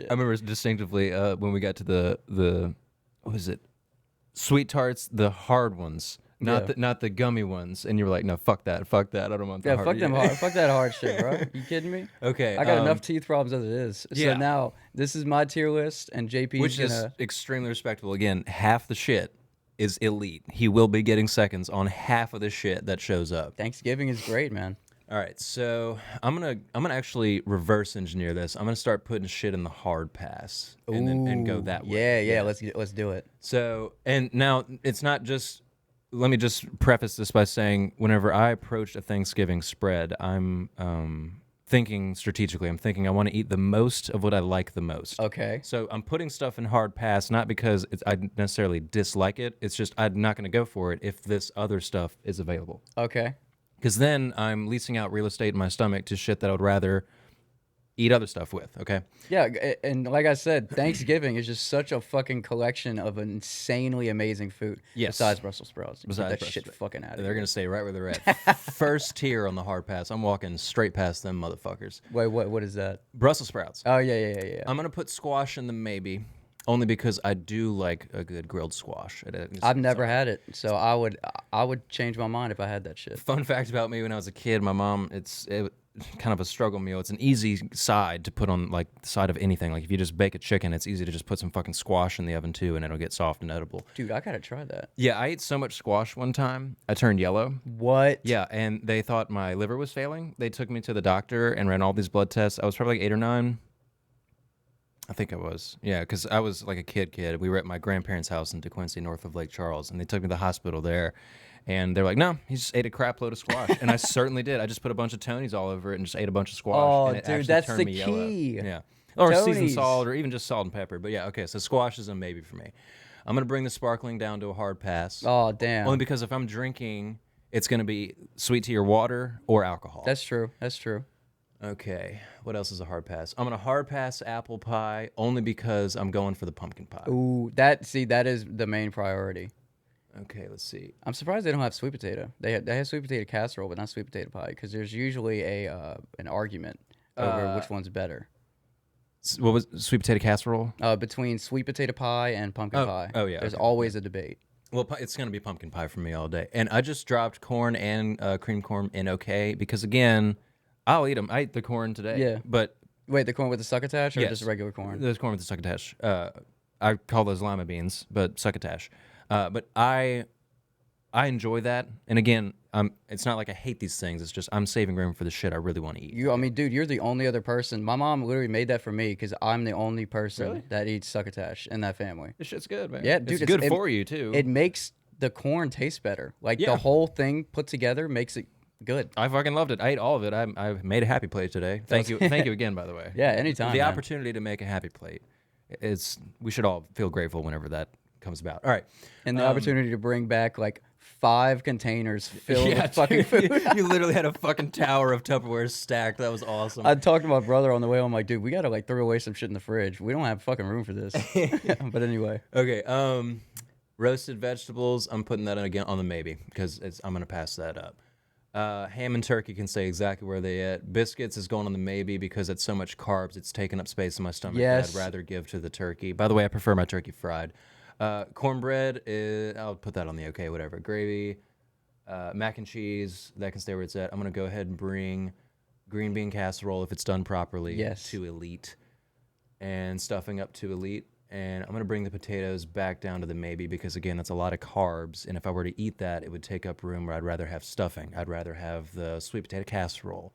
I remember distinctively when we got to the what was it, sweet tarts, the hard ones. Not the gummy ones, and you were like, no, fuck that, I don't want the hard. Fuck that hard shit, bro. You kidding me? Okay, I got enough teeth problems as it is. So now this is my tier list, and JP's which is extremely respectable. Again, half the shit is elite. He will be getting seconds on half of the shit that shows up. Thanksgiving is great, man. All right, so I'm gonna actually reverse engineer this. I'm gonna start putting shit in the hard pass, and go that way. Yeah. Let's do it. So, and now it's not just. Let me just preface this by saying, whenever I approach a Thanksgiving spread, I'm thinking strategically. I'm thinking I want to eat the most of what I like the most. Okay. So I'm putting stuff in hard pass, not because I necessarily dislike it. It's just I'm not going to go for it if this other stuff is available. Okay. Because then I'm leasing out real estate in my stomach to shit that I would rather eat other stuff with, okay? Yeah, and like I said, Thanksgiving is just such a fucking collection of insanely amazing food. Yes. Besides Brussels sprouts. Besides that shit fucking out of They're going to stay right where they're at. First tier on the hard pass. I'm walking straight past them motherfuckers. Wait, what is that? Brussels sprouts. Oh, yeah. I'm going to put squash in the maybe, only because I do like a good grilled squash. I've never had it, so I would change my mind if I had that shit. Fun fact about me: when I was a kid, my mom, it's kind of a struggle meal. It's an easy side to put on, like, the side of anything. Like, if you just bake a chicken, it's easy to just put some fucking squash in the oven too, and it'll get soft and edible. Dude, I gotta try that. Yeah, I ate so much squash one time, I turned yellow. What? Yeah, and they thought my liver was failing. They took me to the doctor and ran all these blood tests. I was probably like 8 or 9. I think I was. Yeah, because I was like a kid. We were at my grandparents' house in DeQuincy, north of Lake Charles, and they took me to the hospital there. And they're like, no, he just ate a crap load of squash. And I certainly did. I just put a bunch of Tony's all over it and just ate a bunch of squash. Oh, and it dude, actually that's turned the me key. Yellow. Yeah. Or Tony's. seasoned salt, or even just salt and pepper. But yeah, okay, so squash is a maybe for me. I'm going to bring the sparkling down to a hard pass. Oh, damn. Only because if I'm drinking, it's going to be sweet tea or water or alcohol. That's true. Okay, what else is a hard pass? I'm going to hard pass apple pie only because I'm going for the pumpkin pie. Ooh, that is the main priority. Okay, let's see. I'm surprised they don't have sweet potato. They have sweet potato casserole, but not sweet potato pie, because there's usually an argument over which one's better. What was sweet potato casserole? Between sweet potato pie and pumpkin pie. Oh, yeah. There's always a debate. Well, it's going to be pumpkin pie for me all day. And I just dropped corn and cream corn in okay, because again, I'll eat them. I ate the corn today. Yeah. But wait, the corn with the succotash or yes, just regular corn? There's corn with the succotash. I call those lima beans, but succotash. But I enjoy that. And again, it's not like I hate these things. It's just I'm saving room for the shit I really want to eat. I mean, dude, you're the only other person. My mom literally made that for me because I'm the only person that eats succotash in that family. This shit's good, man. Yeah, dude, it's good for you too. It makes the corn taste better. Like the whole thing put together makes it good. I fucking loved it. I ate all of it. I made a happy plate today. Thank you again, by the way. Yeah, anytime. The man. opportunity to make a happy plate we should all feel grateful whenever that comes about. All right, and the opportunity to bring back like 5 containers filled with fucking food. You literally had a fucking tower of Tupperware stacked. That was awesome. I talked to my brother on the way home. I'm like, dude, we gotta like throw away some shit in the fridge. We don't have fucking room for this. But anyway. Okay. Roasted vegetables. I'm putting that in again on the maybe because I'm gonna pass that up. Ham and turkey can stay exactly where they at. Biscuits is going on the maybe because it's so much carbs. It's taking up space in my stomach. Yes. That I'd rather give to the turkey. By the way, I prefer my turkey fried. Cornbread, I'll put that on the okay, whatever. Gravy, mac and cheese, that can stay where it's at. I'm going to go ahead and bring green bean casserole, if it's done properly, to elite. And stuffing up to elite. And I'm going to bring the potatoes back down to the maybe because, again, that's a lot of carbs. And if I were to eat that, it would take up room where I'd rather have stuffing. I'd rather have the sweet potato casserole.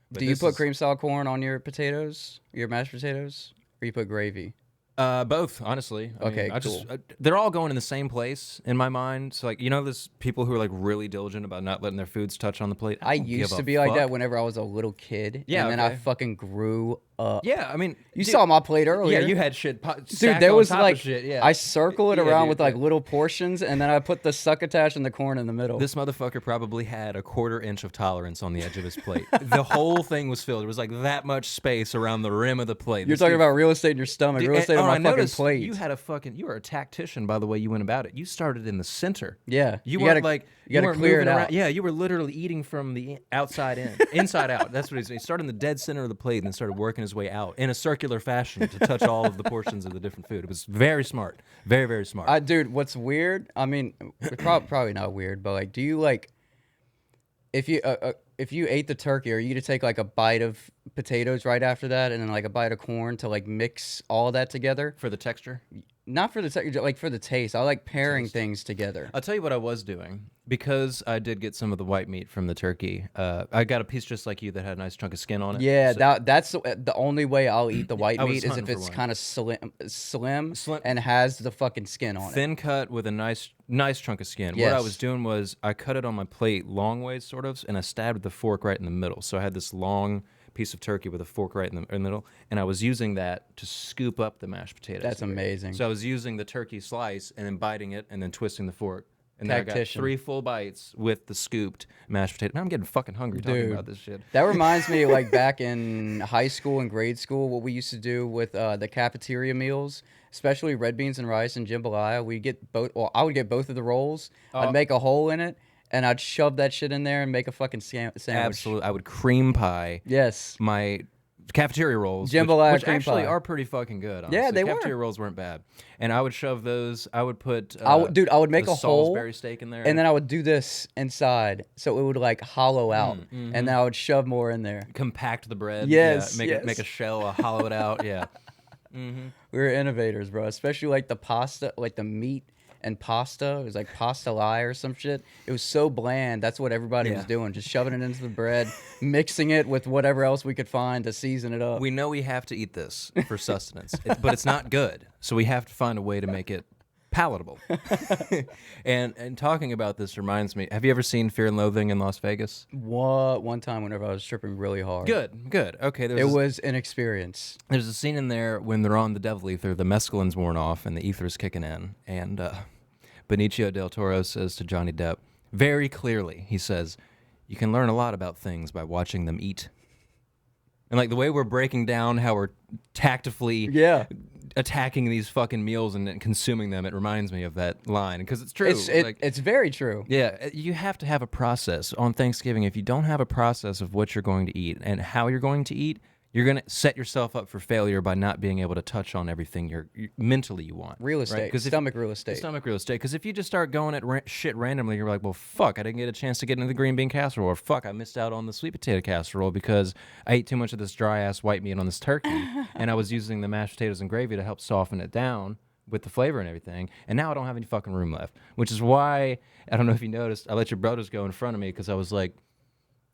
But do you put cream style corn on your potatoes, your mashed potatoes, or you put gravy? Both, honestly. Okay, cool. cool. They're all going in the same place in my mind. So, like, there's people who are like really diligent about not letting their foods touch on the plate. I used to be like that whenever I was a little kid. Yeah, and then I fucking grew up. Yeah, I mean, you saw my plate earlier. Yeah, you had shit. Dude, there was like shit, yeah. I circle it around with like little portions, and then I put the succotash and the corn in the middle. This motherfucker probably had a 1/4 inch of tolerance on the edge of his plate. The whole thing was filled. There was like that much space around the rim of the plate. You're talking about real estate in your stomach, real estate on my fucking plate. You were a tactician by the way you went about it. You started in the center. Yeah, you weren't like you gotta clear it out. Yeah, you were literally eating from the outside in, inside out. That's what he started in the dead center of the plate and then started working his way out in a circular fashion to touch all of the portions of the different food. It was very smart, very very smart. Dude, what's weird? I mean, probably not weird, but like, do you like if you ate the turkey, are you to take like a bite of potatoes right after that, and then like a bite of corn to like mix all that together for the texture? Not for the texture, like for the taste. I like pairing things together. I'll tell you what I was doing because I did get some of the white meat from the turkey. I got a piece just like you that had a nice chunk of skin on it. Yeah, so, that's the only way I'll eat the white meat is if it's kind of slim and has the fucking skin on it. Thin cut with a nice chunk of skin. Yes. What I was doing was I cut it on my plate long ways, sort of, and I stabbed the fork right in the middle. So I had this long piece of turkey with a fork right in the middle, and I was using that to scoop up the mashed potatoes. That's amazing. So I was using the turkey slice and then biting it and then twisting the fork. And then I got 3 full bites with the scooped mashed potato. Now I'm getting fucking hungry talking about this shit. That reminds me, like back in high school and grade school, what we used to do with the cafeteria meals, especially red beans and rice and jambalaya. We get both. Well, I would get both of the rolls. I'd make a hole in it, and I'd shove that shit in there and make a fucking sandwich. Absolutely, I would cream pie. Yes, my cafeteria rolls, jambalaya which cream actually pie are pretty fucking good. Honestly. Yeah, they cafeteria rolls weren't bad, and I would shove those. I would put, I would make a hole, Salisbury steak in there, and then I would do this inside, so it would like hollow out, and then I would shove more in there. Compact the bread. Yes, yeah, make a shell, hollow it out. Yeah, we were innovators, bro. Especially like the pasta, like the meat and pasta. It was like pasta lie or some shit. It was so bland. That's what everybody was doing, just shoving it into the bread, mixing it with whatever else we could find to season it up. We know we have to eat this for sustenance, but it's not good. So we have to find a way to make it palatable. and talking about this reminds me, have you ever seen Fear and Loathing in Las Vegas? One time whenever I was tripping really hard. Good. Okay. It was an experience. There's a scene in there when they're on the devil ether, the mescaline's worn off and the ether's kicking in, and Benicio del Toro says to Johnny Depp, very clearly, he says, you can learn a lot about things by watching them eat. And like the way we're breaking down how we're tactfully attacking these fucking meals and consuming them, it reminds me of that line because it's true. It's very true. Yeah, you have to have a process on Thanksgiving. If you don't have a process of what you're going to eat and how you're going to eat, you're gonna set yourself up for failure by not being able to touch on everything you mentally you want. Real estate, right? stomach real estate. Stomach real estate. Because if you just start going at shit randomly, you're like, well, fuck, I didn't get a chance to get into the green bean casserole, or fuck, I missed out on the sweet potato casserole because I ate too much of this dry ass white meat on this turkey, and I was using the mashed potatoes and gravy to help soften it down with the flavor and everything, and now I don't have any fucking room left. Which is why, I don't know if you noticed, I let your brothers go in front of me because I was like,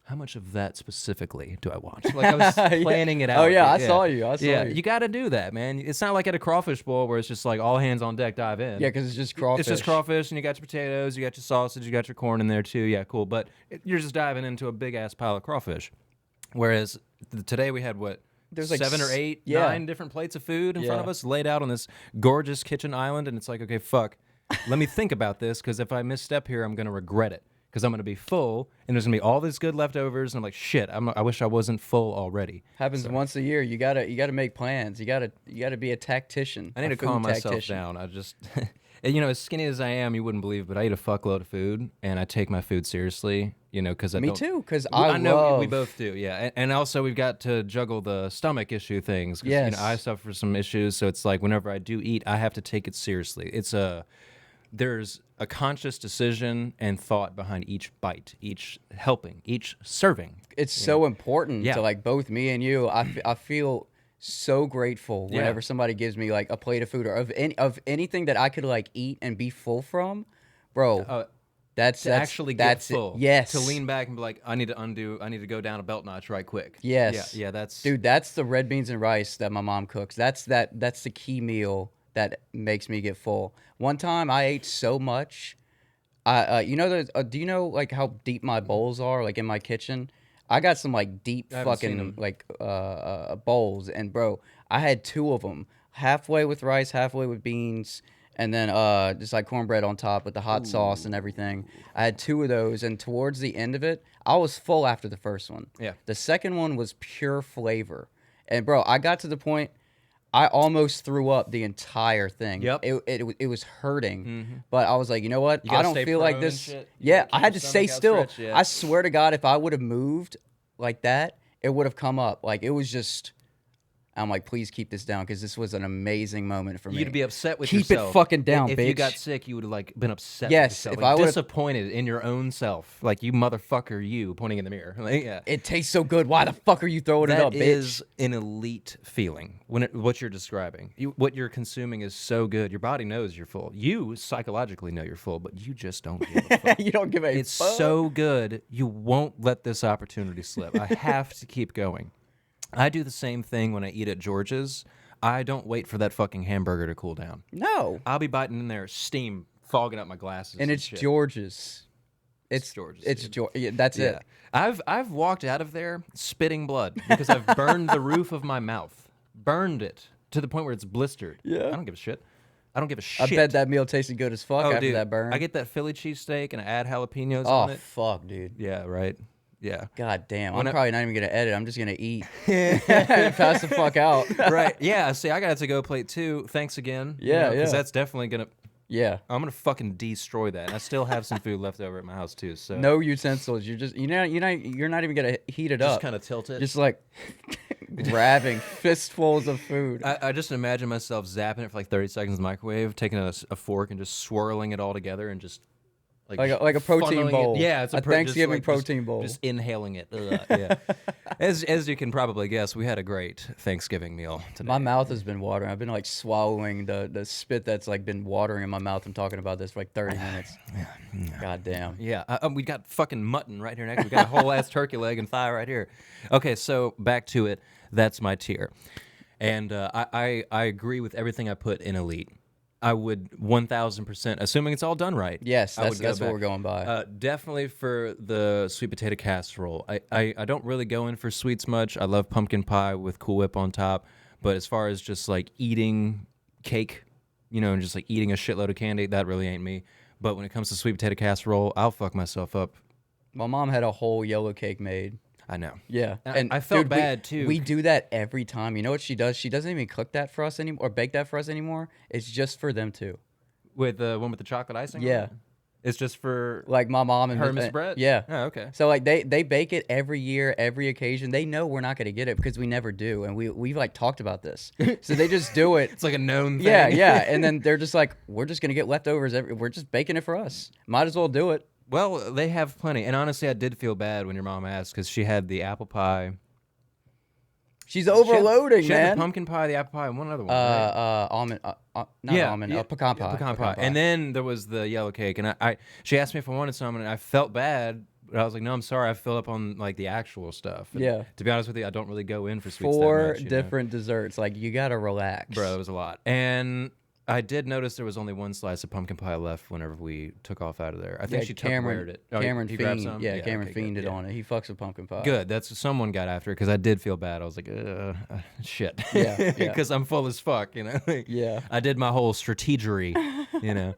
how much of that specifically do I want? Like I was planning it out. Oh yeah, I saw you. You got to do that, man. It's not like at a crawfish bowl where it's just like all hands on deck, dive in. Yeah, because it's just crawfish. It's just crawfish, and you got your potatoes, you got your sausage, you got your corn in there too. Yeah, cool. But you're just diving into a big ass pile of crawfish. Whereas today we had what? There's like 7 or 8, 9 different plates of food in front of us laid out on this gorgeous kitchen island, and it's like, okay, fuck, let me think about this, because if I misstep here, I'm gonna regret it. Because I'm going to be full, and there's going to be all this good leftovers, and I'm like, shit, I wish I wasn't full already. Happens once a year. You gotta make plans. You gotta be a tactician. I need to calm myself down. I just, and, as skinny as I am, you wouldn't believe, but I eat a fuckload of food, and I take my food seriously, because I Me don't. too, because I know we both do, yeah. And also we've got to juggle the stomach issue things. Yes. I suffer some issues, so it's like whenever I do eat, I have to take it seriously. There's a conscious decision and thought behind each bite, each helping, each serving. It's so important to like both me and you. I feel so grateful whenever somebody gives me like a plate of food or of anything that I could like eat and be full from, bro. That's actually get that's full. It. Yes. To lean back and be like, I need to go down a belt notch right quick. Yes. Yeah, that's dude. That's the red beans and rice that my mom cooks. That's the key meal that makes me get full. One time I ate so much. Do you know like how deep my bowls are like in my kitchen? I got some like deep fucking like bowls, and bro, I had 2 of them, halfway with rice, halfway with beans, and then just like cornbread on top with the hot sauce and everything. I had 2 of those, and towards the end of it, I was full after the first one. Yeah. The second one was pure flavor, and bro, I got to the point I almost threw up the entire thing. Yep. It was hurting, but I was like, you know what? gotta I don't stay feel prone like and this. shit. Yeah, I Keep had your to stay stomach still. outstretched, yeah. I swear to God, if I would have moved like that, it would have come up. Like it was just. I'm like, please keep this down because this was an amazing moment for me. You'd be upset with Keep yourself. it fucking down, if bitch. you got sick, you would have like been upset. Yes, with yourself. if Like, I would've- disappointed in your own self, like you motherfucker, you pointing in the mirror. Like, yeah, It tastes so good. Why the fuck are you throwing it up, that bitch? is an elite feeling. What you're describing, what you're consuming is so good. Your body knows you're full. You psychologically know you're full, but you just don't give a fuck. You don't give a It's fuck. so good, you won't let this opportunity slip. I have to keep going. I do the same thing when I eat at George's. I don't wait for that fucking hamburger to cool down. No. I'll be biting in there, steam fogging up my glasses. And it's shit. George's. It's George's. It's dude. George. Yeah, that's Yeah. it. I've walked out of there spitting blood because I've burned the roof of my mouth. Burned it to the point where it's blistered. Yeah. I don't give a shit. I don't give a shit. I bet that meal tasted good as fuck after dude, that burn. I get that Philly cheesesteak and I add jalapenos Oh on it. fuck, dude. Yeah, right. Yeah. God damn. When I'm I- probably not even gonna edit. I'm just gonna eat. Pass the fuck out. Right. Yeah. See, I got a to-go plate too. Thanks again. Yeah, Because yeah. that's definitely gonna. Yeah. I'm gonna fucking destroy that. And I still have some food left over at my house too. So No utensils. You're not even gonna heat it just up. kind of tilt it. Just like grabbing fistfuls of food. I just imagine myself zapping it for like 30 seconds in the microwave, taking a fork and just swirling it all together and just Like a protein funneling it. bowl. Yeah, it's a just Thanksgiving like protein bowl. Just inhaling it. Ugh, yeah. As you can probably guess, we had a great Thanksgiving meal today. My mouth has been watering. I've been like swallowing the spit that's like been watering in my mouth. I'm talking about this for like 30 minutes. God damn. Yeah, we got fucking mutton right here next. We got a whole ass turkey leg and thigh right here. Okay, so back to it. That's my tier, and I agree with everything I put in elite. I would 1,000%, assuming it's all done right. Yes, I would go that's what back. we're going by. Definitely for the sweet potato casserole. I don't really go in for sweets much. I love pumpkin pie with Cool Whip on top. But as far as just like eating cake, and just like eating a shitload of candy, that really ain't me. But when it comes to sweet potato casserole, I'll fuck myself up. My mom had a whole yellow cake made. I know. Yeah. And I felt dude, bad too. We do that every time. You know what she does? She doesn't even cook that for us anymore or bake that for us anymore. It's just for them too. With the one with the chocolate icing? on Yeah. it? It's just for like my mom and Hermes bread. Yeah. Oh, okay. So like they bake it every year, every occasion. They know we're not gonna get it because we never do, and we've like talked about this. So they just do it. It's like a known thing. Yeah, yeah. And then they're just like, we're just gonna get leftovers. We're just baking it for us. Might as well do it. Well, they have plenty. And honestly, I did feel bad when your mom asked because she had the apple pie. She's overloading, she man. had the pumpkin pie, the apple pie, and one other one. Right? Almond, pecan pie. Pecan pie. And then there was the yellow cake. And she asked me if I wanted some, and I felt bad. But I was like, no, I'm sorry. I fill up on like the actual stuff. And yeah. To be honest with you, I don't really go in for sweets Four that much, different desserts. Like, you gotta relax. Bro, it was a lot. And I did notice there was only one slice of pumpkin pie left whenever we took off out of there. I think she Tupperwared it. Oh, Cameron he grabbed Fiend. some? Yeah, Cameron okay, fiended good, on it. He fucks with pumpkin pie. Good. That's someone got after it because I did feel bad. I was like, shit. Yeah. Because I'm full as fuck, you know? Yeah. I did my whole strategery, you know?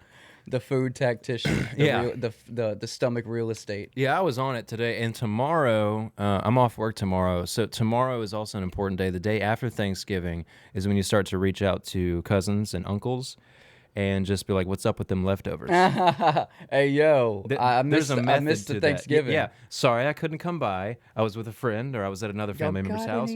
The food tactician. The stomach real estate. Yeah, I was on it today. And tomorrow, I'm off work tomorrow. So tomorrow is also an important day. The day after Thanksgiving is when you start to reach out to cousins and uncles and just be like, what's up with them leftovers? Hey, yo, I missed the Thanksgiving. Yeah, sorry I couldn't come by. I was with a friend or I was at another family member's house.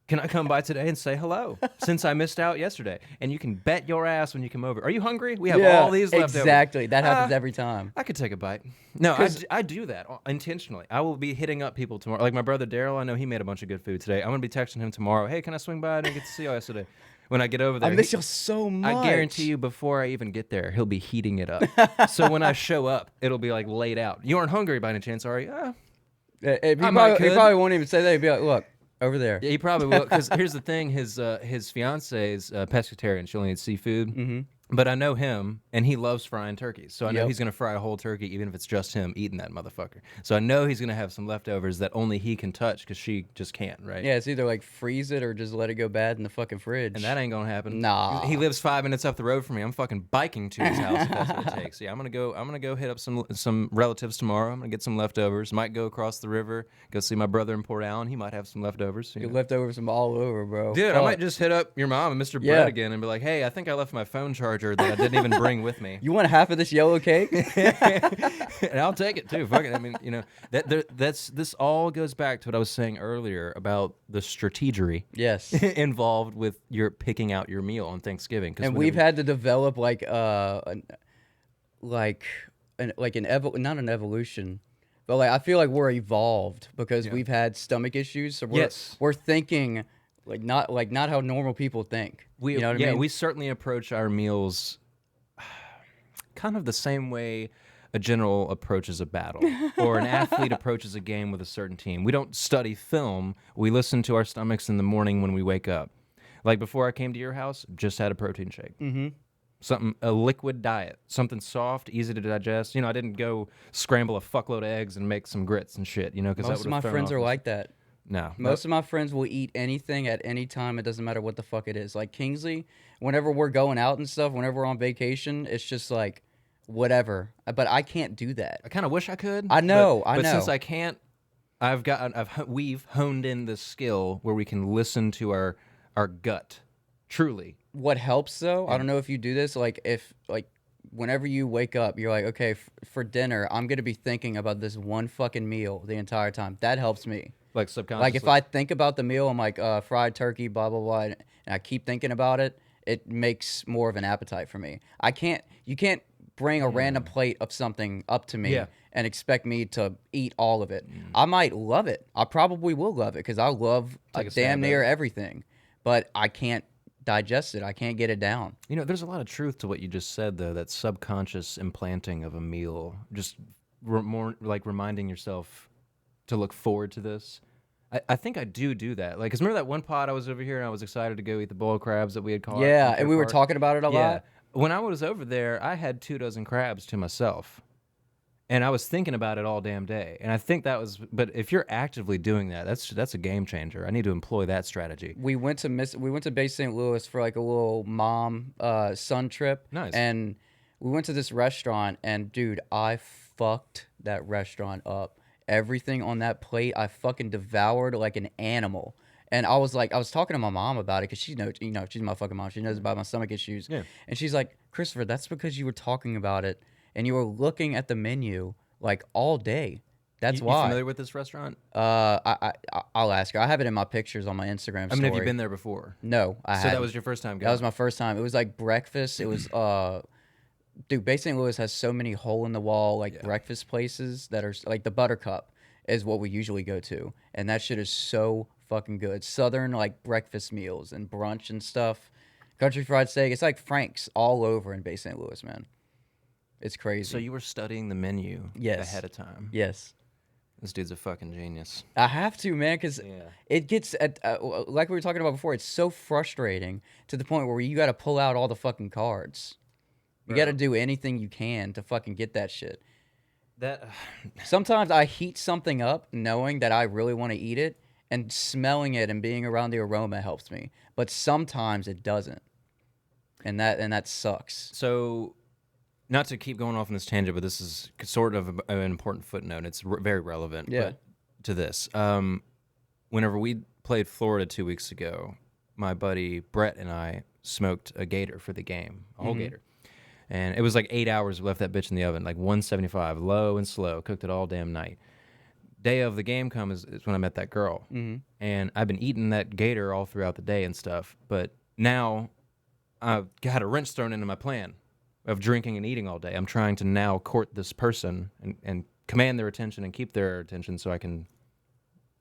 Can I come by today and say hello since I missed out yesterday? And you can bet your ass when you come over. Are you hungry? We have all these leftovers. Exactly. That happens every time. I could take a bite. No, I do that intentionally. I will be hitting up people tomorrow. Like my brother Daryl, I know he made a bunch of good food today. I'm going to be texting him tomorrow. Hey, can I swing by? I didn't get to see you yesterday. When I get over there, I miss you so much. I guarantee you, before I even get there, he'll be heating it up. So when I show up, it'll be like laid out. You aren't hungry by any chance, are you? He probably won't even say that. He'd be like, look, over there. Yeah, he probably will. Because here's the thing: his fiance is pescatarian. She only eats seafood. Mm-hmm. But I know him, and he loves frying turkeys. So I know Yep. he's going to fry a whole turkey, even if it's just him eating that motherfucker. So I know he's going to have some leftovers that only he can touch because she just can't, right? Yeah, it's either like freeze it or just let it go bad in the fucking fridge. And that ain't going to happen. Nah. He lives 5 minutes up the road from me. I'm fucking biking to his house if that's what it takes. Yeah, I'm gonna go hit up some relatives tomorrow. I'm gonna get some leftovers. Might go across the river, go see my brother in Port Allen. He might have some leftovers. Get leftovers from all over, bro. Dude, I might just hit up your mom and Mr. Brett again and be like, hey, I think I left my phone charger that I didn't even bring with me. You want half of this yellow cake? And I'll take it too. Fuck it. I mean, you know, this all goes back to what I was saying earlier about the strategery. Yes. Involved with your picking out your meal on Thanksgiving. And we've had to develop not an evolution, but like I feel like we're evolved because we've had stomach issues. So we're thinking not how normal people think. You know what I mean? We certainly approach our meals kind of the same way a general approaches a battle or an athlete approaches a game with a certain team. We don't study film. We listen to our stomachs in the morning when we wake up. Like before I came to your house, just had a protein shake. Mm-hmm. A liquid diet, something soft, easy to digest. You know, I didn't go scramble a fuckload of eggs and make some grits and shit, you know, because most of my friends are like that. No. Most of my friends will eat anything at any time. It doesn't matter what the fuck it is. Like Kingsley, whenever we're going out and stuff, whenever we're on vacation, it's just like whatever. But I can't do that. I kind of wish I could. I know. But since I can't, we've honed in this skill where we can listen to our gut. Truly. What helps though, I don't know if you do this, whenever you wake up, you're like, okay, for dinner, I'm going to be thinking about this one fucking meal the entire time. That helps me. Like subconsciously? Like if I think about the meal, I'm like, fried turkey, blah, blah, blah, and I keep thinking about it, it makes more of an appetite for me. You can't bring a random plate of something up to me and expect me to eat all of it. I might love it. I probably will love it because I love damn near everything, but I can't digest it. I can't get it down. You know, there's a lot of truth to what you just said, though, that subconscious implanting of a meal, just more like reminding yourself to look forward to this. I think I do that. Like, 'cause remember that one pot I was over here and I was excited to go eat the boiled crabs that we had caught? Yeah, and we were talking about it a lot. When I was over there, I had 24 crabs to myself. And I was thinking about it all damn day. And I think that was, but if you're actively doing that, that's a game changer. I need to employ that strategy. We went to Base St. Louis for like a little son trip. Nice. And we went to this restaurant and dude, I fucked that restaurant up. Everything on that plate, I fucking devoured like an animal. And I was talking to my mom about it because she knows, she's my fucking mom. She knows about my stomach issues. Yeah. And she's like, Christopher, that's because you were talking about it. and you were looking at the menu like all day. That's You why. familiar with this restaurant? I'll ask her. I have it in my pictures on my Instagram story. I mean, have you been there before? No, I So hadn't. that was your first time going? That was my first time. It was like breakfast. It was dude, Bay St. Louis has so many hole in the wall like breakfast places that are like the Buttercup is what we usually go to, and that shit is so fucking good. Southern like breakfast meals and brunch and stuff. Country fried steak. It's like Frank's all over in Bay St. Louis, man. It's crazy. So you were studying the menu ahead of time. Yes. This dude's a fucking genius. I have to, man, because it gets at like we were talking about before. It's so frustrating to the point where you got to pull out all the fucking cards. You got to do anything you can to fucking get that shit. Sometimes I heat something up knowing that I really want to eat it, and smelling it and being around the aroma helps me. But sometimes it doesn't, and that sucks. So, not to keep going off on this tangent, but this is sort of an important footnote. It's very relevant to this. Whenever we played Florida 2 weeks ago, my buddy Brett and I smoked a gator for the game, a whole gator. And it was like 8 hours. We left that bitch in the oven, like 175, low and slow, cooked it all damn night. Day of the game is when I met that girl. And I've been eating that gator all throughout the day and stuff. But now I've got a wrench thrown into my plan of drinking and eating all day. I'm trying to now court this person and command their attention and keep their attention so I can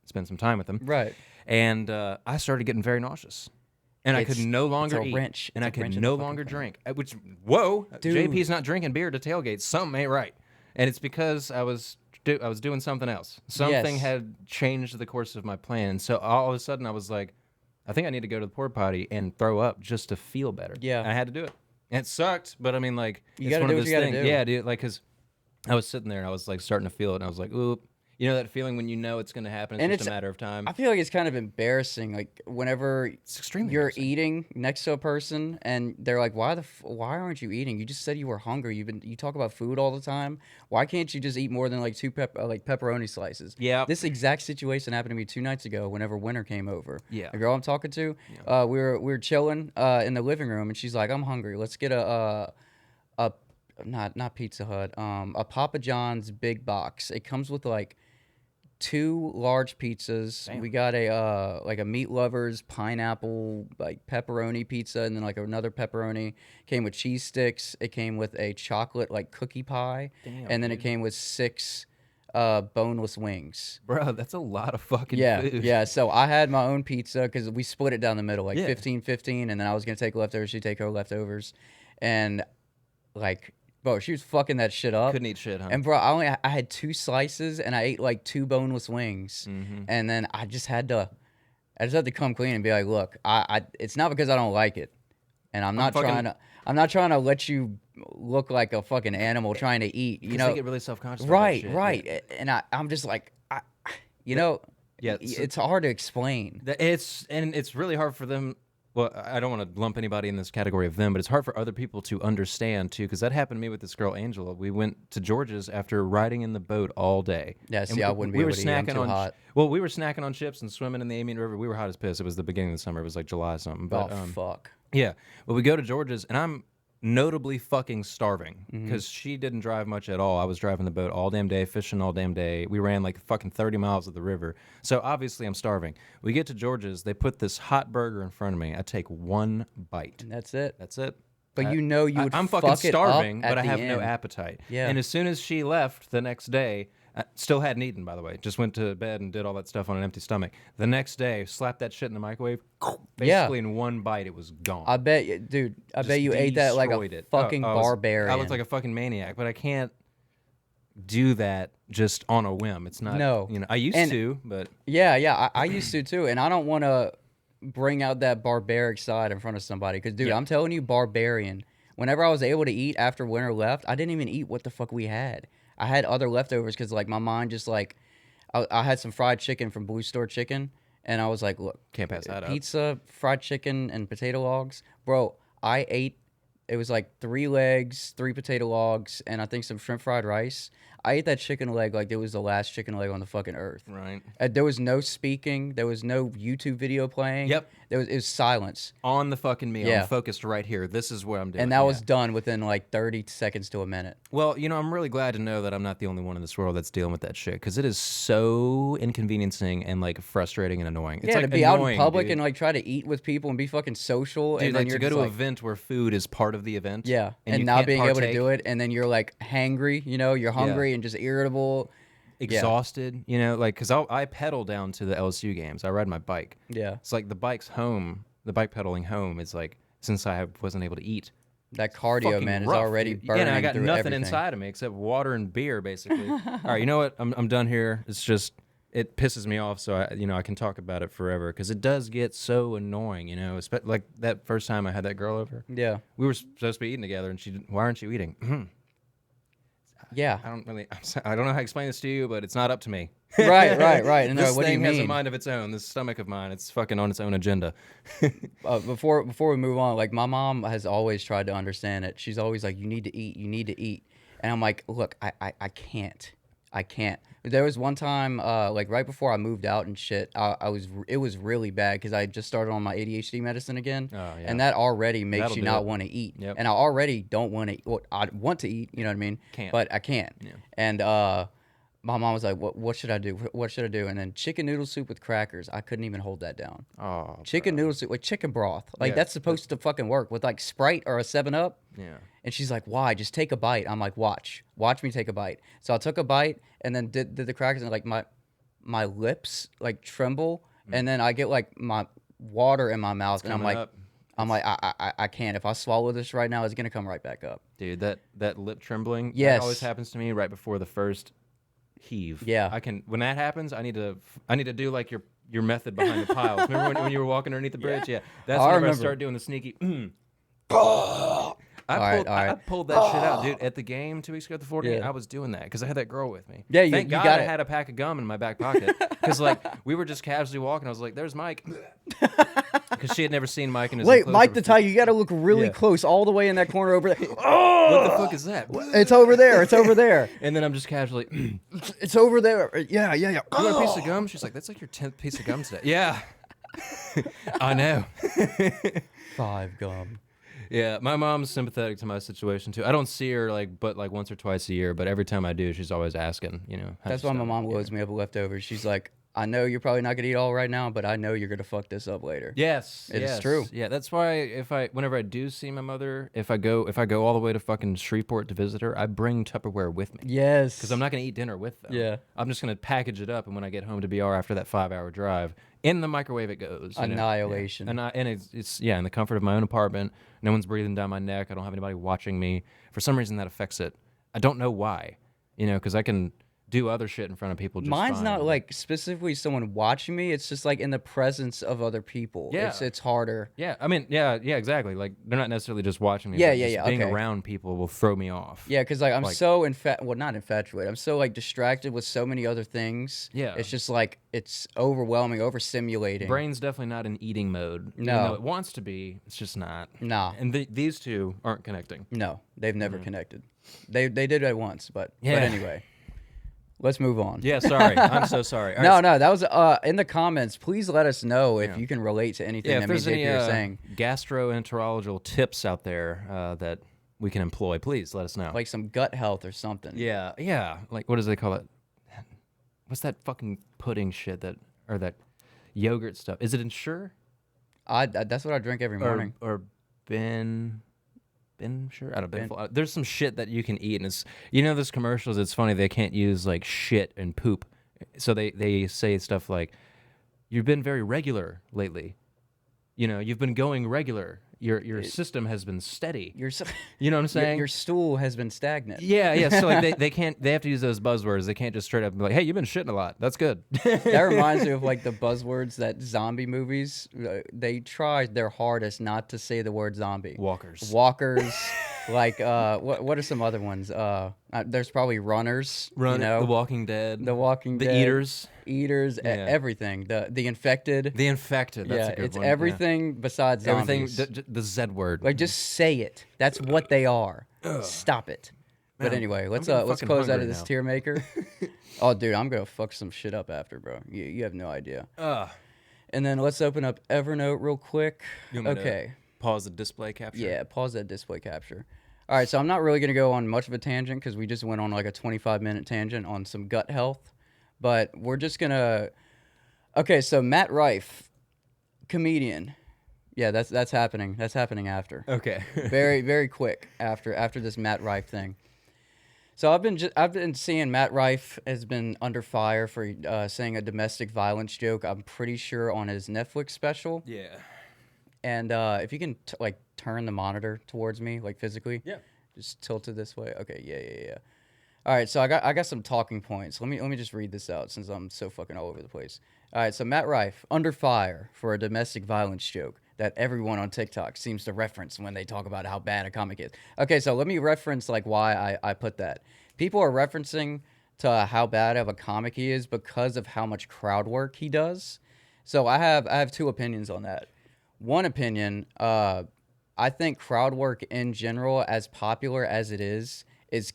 spend some time with them. Right. And I started getting very nauseous. And I could no longer eat. Wrench. And I could no longer drink. Which, whoa, Dude. JP's not drinking beer to tailgate. Something ain't right. And it's because I was doing something else. Something had changed the course of my plan. And so all of a sudden I was like, I think I need to go to the porta potty and throw up just to feel better. Yeah. And I had to do it. And it sucked, but I mean, like, You it's gotta one do of what those you gotta things. do. Yeah, dude, like, because I was sitting there and I was like starting to feel it, and I was like, ooh. You know that feeling when you know it's going to happen, it's just a matter of time? I feel like it's kind of embarrassing, like whenever you're embarrassing. eating next to a person and they're like, "Why why aren't you eating? You just said you were hungry. You talk about food all the time. Why can't you just eat more than like two pepperoni slices?" Yeah. This exact situation happened to me 2 nights ago. Whenever Winter came over, Yeah. the girl I'm talking to, we were chilling in the living room, and she's like, "I'm hungry. Let's get a not Pizza Hut, a Papa John's big box. It comes with like 2 large pizzas. Damn. We got a like a meat lovers pineapple like pepperoni pizza, and then like another pepperoni. Came with cheese sticks. It came with a chocolate like cookie pie, and then it came with 6 boneless wings. Bro, that's a lot of fucking food. Yeah, so I had my own pizza because we split it down the middle, like Yeah. 15-15, and then I was going to take leftovers, she'd take her leftovers. And, like, bro, she was fucking that shit up. Couldn't eat shit, huh? And, bro, I had 2 slices, and I ate, like, 2 boneless wings. And then I just had to come clean and be like, look, it's not because I don't like it. And I'm not trying to let you look like a fucking animal trying to eat. You know, they get really self-conscious. Right, about that right. shit. And I'm just like, it's hard to explain. It's really hard for them. Well, I don't want to lump anybody in this category of them, but it's hard for other people to understand too, because that happened to me with this girl Angela. We went to George's after riding in the boat all day. Yeah, see, I wouldn't be able to eat. I'm too hot. Well, we were snacking on chips and swimming in the Amiens River. We were hot as piss. It was the beginning of the summer. It was like July something. But, fuck. Yeah, but we go to George's, and I'm notably fucking starving because she didn't drive much at all. I was driving the boat all damn day, fishing all damn day. We ran like fucking 30 miles of the river. So obviously I'm starving. We get to George's. They put this hot burger in front of me. I take 1 bite. And that's it. That's it. But you know you would I'm fuck fucking it up starving, at but I the have no end. appetite. Yeah. And as soon as she left the next day, I still hadn't eaten, by the way. Just went to bed and did all that stuff on an empty stomach. The next day, slapped that shit in the microwave. Basically in 1 bite, it was gone. I bet you, dude. I bet you ate that like a fucking barbarian. I looked like a fucking maniac, but I can't do that just on a whim. It's not. No. You know, I used to, but yeah, I used to too, and I don't want to bring out that barbaric side in front of somebody, because dude, I'm telling you, barbarian. Whenever I was able to eat after Winter left, I didn't even eat what the fuck we had. I had other leftovers because like my mind just like, I had some fried chicken from Blue Store Chicken, and I was like, look, can't pass that up. Pizza, fried chicken, and potato logs, bro. I ate. It was like 3 legs, 3 potato logs, and I think some shrimp fried rice. I ate that chicken leg like it was the last chicken leg on the fucking earth. Right. There was no speaking. There was no YouTube video playing. Yep. It was silence. On the fucking meal. Yeah. I'm focused right here. This is what I'm doing. And that was done within like 30 seconds to a minute. Well, you know, I'm really glad to know that I'm not the only one in this world that's dealing with that shit, because it is so inconveniencing and like frustrating and annoying. It's like to be annoying, out in public dude. and like try to eat with people and be fucking social. Dude, and then like you're to go just to an like, event where food is part of the event. yeah, and you not can't being able to partake. do it, and then you're like hangry. You know, you're hungry and just irritable. Exhausted, you know, like, because I pedal down to the LSU games. I ride my bike. Yeah. It's like the bike's home, the bike pedaling home is like, since I wasn't able to eat. That cardio, fucking man, is rough, already dude. burning Yeah, and I got through nothing everything. inside of me except water and beer, basically. All right, you know what? I'm done here. It's just, it pisses me off, so I can talk about it forever, because it does get so annoying, you know. Like that first time I had that girl over. Yeah. We were supposed to be eating together, and why aren't you eating? Yeah. I don't know how to explain this to you, but it's not up to me. Right. And This what do you thing has a mean? mind of its own. This stomach of mine, it's fucking on its own agenda. Before we move on, like my mom has always tried to understand it. She's always like, you need to eat. And I'm like, look, I can't. There was one time, like right before I moved out and shit, it was really bad because I just started on my ADHD medicine again. Oh, yeah. And that already makes That'll you do not it. want to eat. Yep. And I already don't want to, I want to eat, you know what I mean? Can't. But I can't. Yeah. And, my mom was like, what should I do? What should I do? And then chicken noodle soup with crackers. I couldn't even hold that down. Oh, Chicken noodle soup with chicken broth. Like, Yeah, that's supposed to fucking work with like Sprite or a 7-Up. Yeah. And she's like, why? Just take a bite. I'm like, watch me take a bite. So I took a bite and then did the crackers, and like my lips like tremble. And then I get like my water in my mouth, and I'm like, I can't. If I swallow this right now, it's going to come right back up. Dude, that lip trembling, Yes. that always happens to me right before the first heave. Yeah. When that happens, I need to do like your method behind the piles. Remember when you were walking underneath the bridge? Yeah. That's I when I remember. start doing the sneaky. All I right. pulled that shit out, dude. At the game 2 weeks ago at the 4 game, Yeah. I was doing that because I had that girl with me. Yeah, Thank you God got I it. had a pack of gum in my back pocket, because like we were just casually walking. I was like, "There's Mike," because she had never seen Mike in his. Wait, enclosure Mike the before. tie, you got to look really Yeah. close all the way in that corner over there. What the fuck is that? It's over there. It's over there. And then I'm just casually. It's over there. Yeah. You want a piece of gum? She's like, that's like your 10th piece of gum today. Yeah. I know. 5 gum. Yeah, my mom's sympathetic to my situation too. I don't see her but once or twice a year, but every time I do, she's always asking, you know. how's That's your why my stomach? mom loads me up with leftovers. She's like, I know you're probably not gonna eat all right now, but I know you're gonna fuck this up later. Yes, It is yes. true. Yeah, that's why whenever I do see my mother, if I go all the way to fucking Shreveport to visit her, I bring Tupperware with me. Yes. Because I'm not gonna eat dinner with them. Yeah. I'm just gonna package it up, and when I get home to BR after that 5-hour drive, in the microwave it goes. you know? Annihilation. Yeah. And it's in the comfort of my own apartment. No one's breathing down my neck. I don't have anybody watching me. For some reason, that affects it. I don't know why. You know, because I can do other shit in front of people. Just Mine's fine. not like specifically someone watching me. It's just like in the presence of other people. Yeah. It's harder. Yeah, I mean, yeah, exactly. Like they're not necessarily just watching me. Yeah, but yeah, just yeah, Being okay. around people will throw me off. Yeah, because like I'm so not infatuated. I'm so like distracted with so many other things. Yeah. It's just like it's overwhelming, overstimulating. Brain's definitely not in eating mode. No. Even though it wants to be. It's just not. Nah. And these two aren't connecting. No, they've never connected. They did it once, but Yeah. anyway. Let's move on. Yeah, sorry. I'm so sorry. All No, right. no, that was in the comments. Please let us know if you can relate to anything Yeah, that if me there's and any JP are saying. gastroenterological tips out there that we can employ, please let us know. Like some gut health or something. Yeah. Like, what does they call it? What's that fucking pudding shit or that yogurt stuff? Is it Ensure? That's what I drink every morning. Or Ben Sure? I don't know. There's some shit that you can eat, and it's, you know, those commercials, it's funny, they can't use like shit and poop. So they say stuff like, you've been very regular lately. You know, you've been going regular. Your system has been steady. You know what I'm saying? Your stool has been stagnant. Yeah. So like they have to use those buzzwords. They can't just straight up be like, hey, you've been shitting a lot. That's good. That reminds me of like the buzzwords that zombie movies, they try their hardest not to say the word zombie. Walkers. Like what are some other ones? There's probably runners. You know? The Walking Dead. The Walking Dead. Eaters. Everything. The infected. The infected. That's a good it's one. everything besides zombies. Everything. The Z word. Like just say it. That's what they are. Stop it. But Man, anyway, I'm let's getting let's fucking close out hungry of this now. tier maker. Oh, dude, I'm gonna fuck some shit up after, bro. You have no idea. And then let's open up Evernote real quick. You want me to Okay. pause the display capture? Yeah, pause that display capture. All right, so I'm not really going to go on much of a tangent because we just went on like a 25-minute tangent on some gut health. But we're just going to... Okay, so Matt Rife, comedian. Yeah, that's happening. That's happening after. Okay. Very, very quick after this Matt Rife thing. So I've been seeing Matt Rife has been under fire for saying a domestic violence joke. I'm pretty sure on his Netflix special. Yeah. And if you can like turn the monitor towards me, like physically. Yeah. Just tilt it this way. Okay. Yeah. All right. So I got some talking points. Let me just read this out since I'm so fucking all over the place. All right. So Matt Rife under fire for a domestic violence joke that everyone on TikTok seems to reference when they talk about how bad a comic is. Okay, so let me reference like why I put that. People are referencing to how bad of a comic he is because of how much crowd work he does. So I have two opinions on that. One opinion, I think crowd work in general, as popular as it is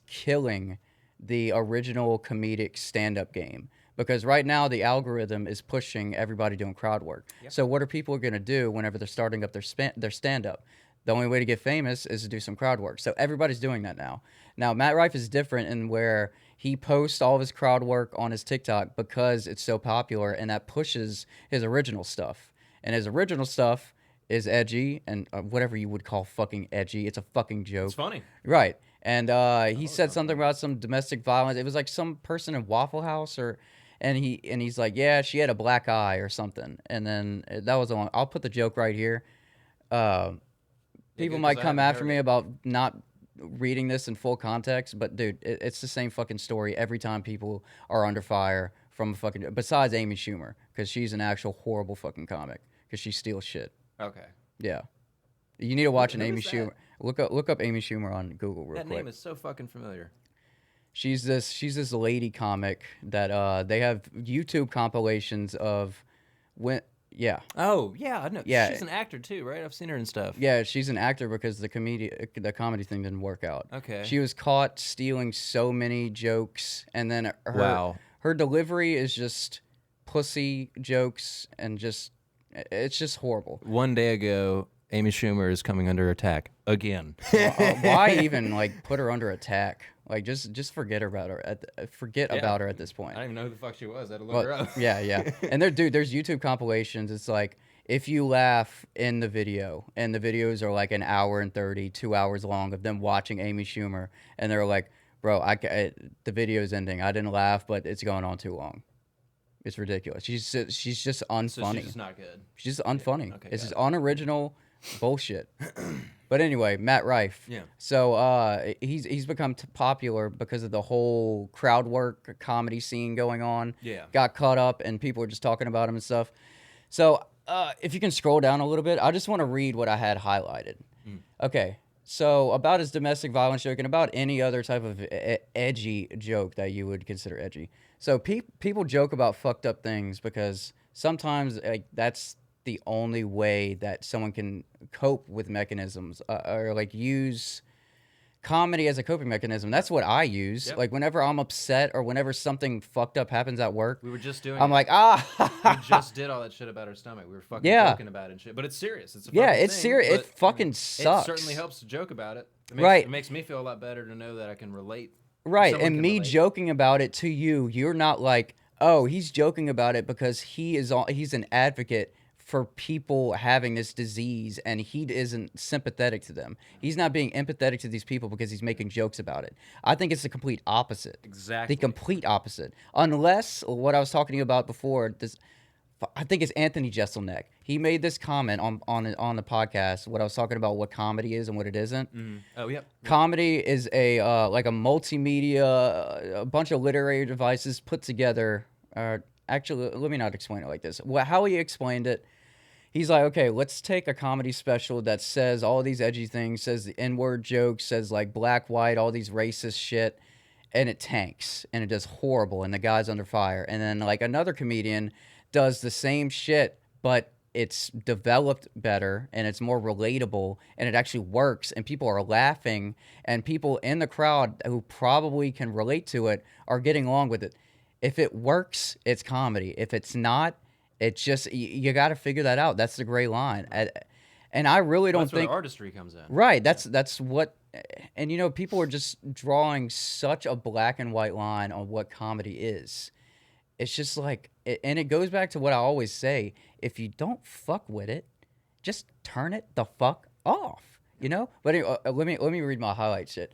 killing the original comedic stand-up game. Because right now the algorithm is pushing everybody doing crowd work. Yep. So what are people going to do whenever they're starting up their stand-up? The only way to get famous is to do some crowd work. So everybody's doing that now. Now, Matt Rife is different in where he posts all of his crowd work on his TikTok because it's so popular, and that pushes his original stuff. And his original stuff is edgy and whatever you would call fucking edgy. It's a fucking joke. It's funny. Right. And he said something about some domestic violence. It was like some person in Waffle House and he's like, yeah, she had a black eye or something. And then that was on. I'll put the joke right here. People might come after me about not reading this in full context, but dude, it's the same fucking story every time people are under fire from a fucking, besides Amy Schumer, because she's an actual horrible fucking comic because she steals shit. Okay. Yeah. You need to watch an Who Amy is that? Schumer. Look up Amy Schumer on Google real quick. That name is so fucking familiar. She's this lady comic that they have YouTube compilations of when yeah. Oh, yeah, I know. Yeah. She's an actor too, right? I've seen her and stuff. Yeah, she's an actor because the comedy thing didn't work out. Okay. She was caught stealing so many jokes, and then her delivery is just pussy jokes and it's just horrible. One day ago, Amy Schumer is coming under attack again. Why even like put her under attack? Like just forget about her. About her at this point. I don't even know who the fuck she was. I had to look her up. Yeah. And there's YouTube compilations. It's like if you laugh in the video, and the videos are like an hour and 30, 2 hours long of them watching Amy Schumer, and they're like, bro, the video's ending. I didn't laugh, but it's going on too long. It's ridiculous. She's just unfunny. So she's just not good. She's just unfunny. Okay, It's just unoriginal bullshit. But anyway, Matt Rife. Yeah. So he's become popular because of the whole crowd work comedy scene going on. Yeah. Got caught up, and people were just talking about him and stuff. So if you can scroll down a little bit, I just want to read what I had highlighted. Okay. So about his domestic violence joke and about any other type of edgy joke that you would consider edgy. So people joke about fucked up things because sometimes that's the only way that someone can cope with mechanisms or like use comedy as a coping mechanism. That's what I use. Yep. Like whenever I'm upset or whenever something fucked up happens at work. We were just doing I'm it. like, We just did all that shit about our stomach. We were fucking joking about it and shit. But it's serious. It's a fucking it's thing, serious. It but, fucking sucks. It certainly helps to joke about it. Right. It makes me feel a lot better to know that I can relate. Right, Someone and can me relate. joking about it to you're not like, oh, he's joking about it because he's an advocate for people having this disease and he isn't sympathetic to them. He's not being empathetic to these people because he's making jokes about it. I think it's the complete opposite. Exactly. The complete opposite. Unless what I was talking to you about before, I think it's Anthony Jeselnik. He made this comment on the podcast. What I was talking about, what comedy is and what it isn't. Oh, yep. Comedy is a like a multimedia, a bunch of literary devices put together. Actually, let me not explain it like this. How he explained it, he's like, okay, let's take a comedy special that says all these edgy things, says the N-word jokes, says like black, white, all these racist shit, and it tanks, and it does horrible, and the guy's under fire. And then like another comedian does the same shit, but it's developed better and it's more relatable and it actually works and people are laughing and people in the crowd who probably can relate to it are getting along with it. If it works, it's comedy. If it's not, it's just you got to figure that out. That's the gray line. And I really don't That's where think the artistry comes in. Right. That's what. And people are just drawing such a black and white line on what comedy is. It's just like, and it goes back to what I always say: if you don't fuck with it, just turn it the fuck off. But anyway, let me read my highlight shit.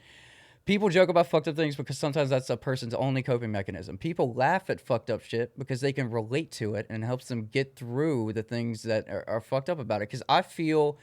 People joke about fucked up things because sometimes that's a person's only coping mechanism. People laugh at fucked up shit because they can relate to it and helps them get through the things that are fucked up about it. Because I feel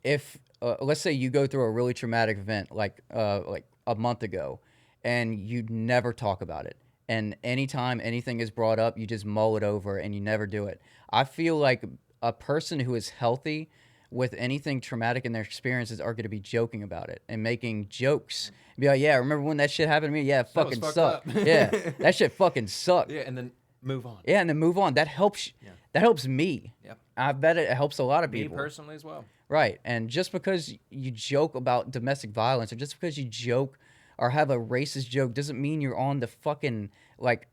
if, let's say you go through a really traumatic event like a month ago and you never talk about it. And anytime anything is brought up, you just mull it over and you never do it. I feel like a person who is healthy with anything traumatic in their experiences are going to be joking about it and making jokes. Be like, yeah, remember when that shit happened to me? Yeah, it fucking sucked. Yeah, that shit fucking sucked. Yeah, and then move on. Yeah, and then move on. That helps. Yeah. That helps me. Yep. I bet it helps a lot of people. Me personally as well. Right, and just because you joke about domestic violence or just because you joke or have a racist joke doesn't mean you're on the fucking like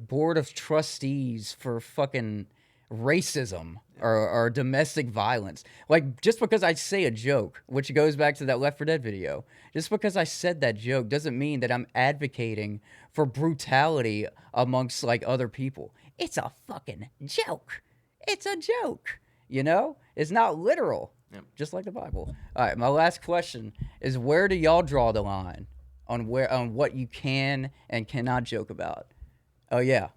board of trustees for fucking racism or domestic violence. Like, just because I say a joke, which goes back to that Left 4 Dead video, just because I said that joke doesn't mean that I'm advocating for brutality amongst like other people. It's a fucking joke. It's a joke. It's not literal. Yep. Just like the Bible. All right, my last question is: where do y'all draw the line on what you can and cannot joke about? Oh yeah.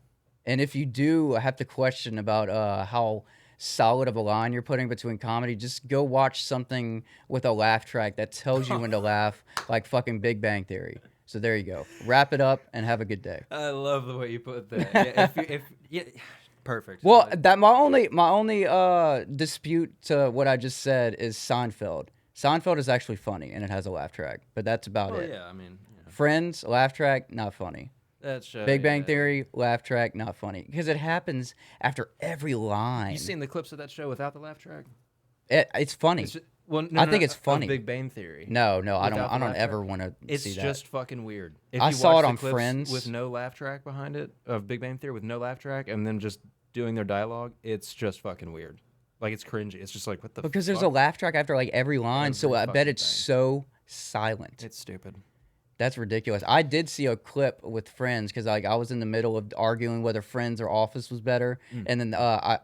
And if you do have to question about how solid of a line you're putting between comedy, just go watch something with a laugh track that tells you when to laugh, like fucking Big Bang Theory. So there you go. Wrap it up and have a good day. I love the way you put that. Perfect. Well, that my only dispute to what I just said is Seinfeld. Seinfeld is actually funny and it has a laugh track, but that's about it. Yeah, I mean, Friends, laugh track, not funny. That's Big Bang Theory, laugh track, not funny. Because it happens after every line. You seen the clips of that show without the laugh track? It's funny. I think it's funny. Big Bang Theory. No, I don't ever want to see that. It's just fucking weird. I saw it on Friends with no laugh track behind it, of Big Bang Theory with no laugh track, and then just doing their dialogue. It's just fucking weird. Like, it's cringy. It's just like, what the fuck? Because there's a laugh track after like every line, so I bet it's so silent. It's stupid. That's ridiculous. I did see a clip with Friends because I was in the middle of arguing whether Friends or Office was better, and then I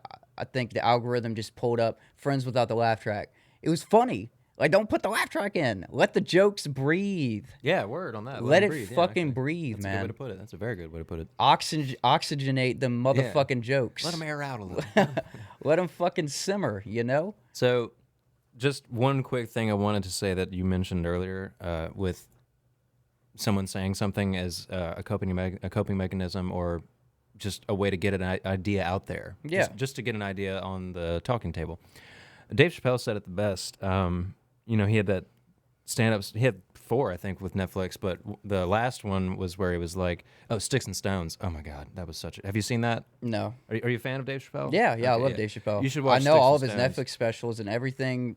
think the algorithm just pulled up Friends without the laugh track. It was funny. Like, don't put the laugh track in. Let the jokes breathe. Yeah, word on that. Let it fucking breathe, man. That's a good way to put it. That's a very good way to put it. Oxygenate the motherfucking jokes. Let them air out a little. Let them fucking simmer, So, just one quick thing I wanted to say that you mentioned earlier with someone saying something as a coping mechanism or just a way to get an idea out there. Yeah. Just to get an idea on the talking table. Dave Chappelle said it the best. He had that stand-ups. He had 4, I think, with Netflix, but the last one was where he was like, "Oh, Sticks and Stones." Oh my God, that was such. Have you seen that? No. Are you a fan of Dave Chappelle? Yeah, I love Dave Chappelle. You should watch. I know Sticks all and of his Stones. Netflix specials and everything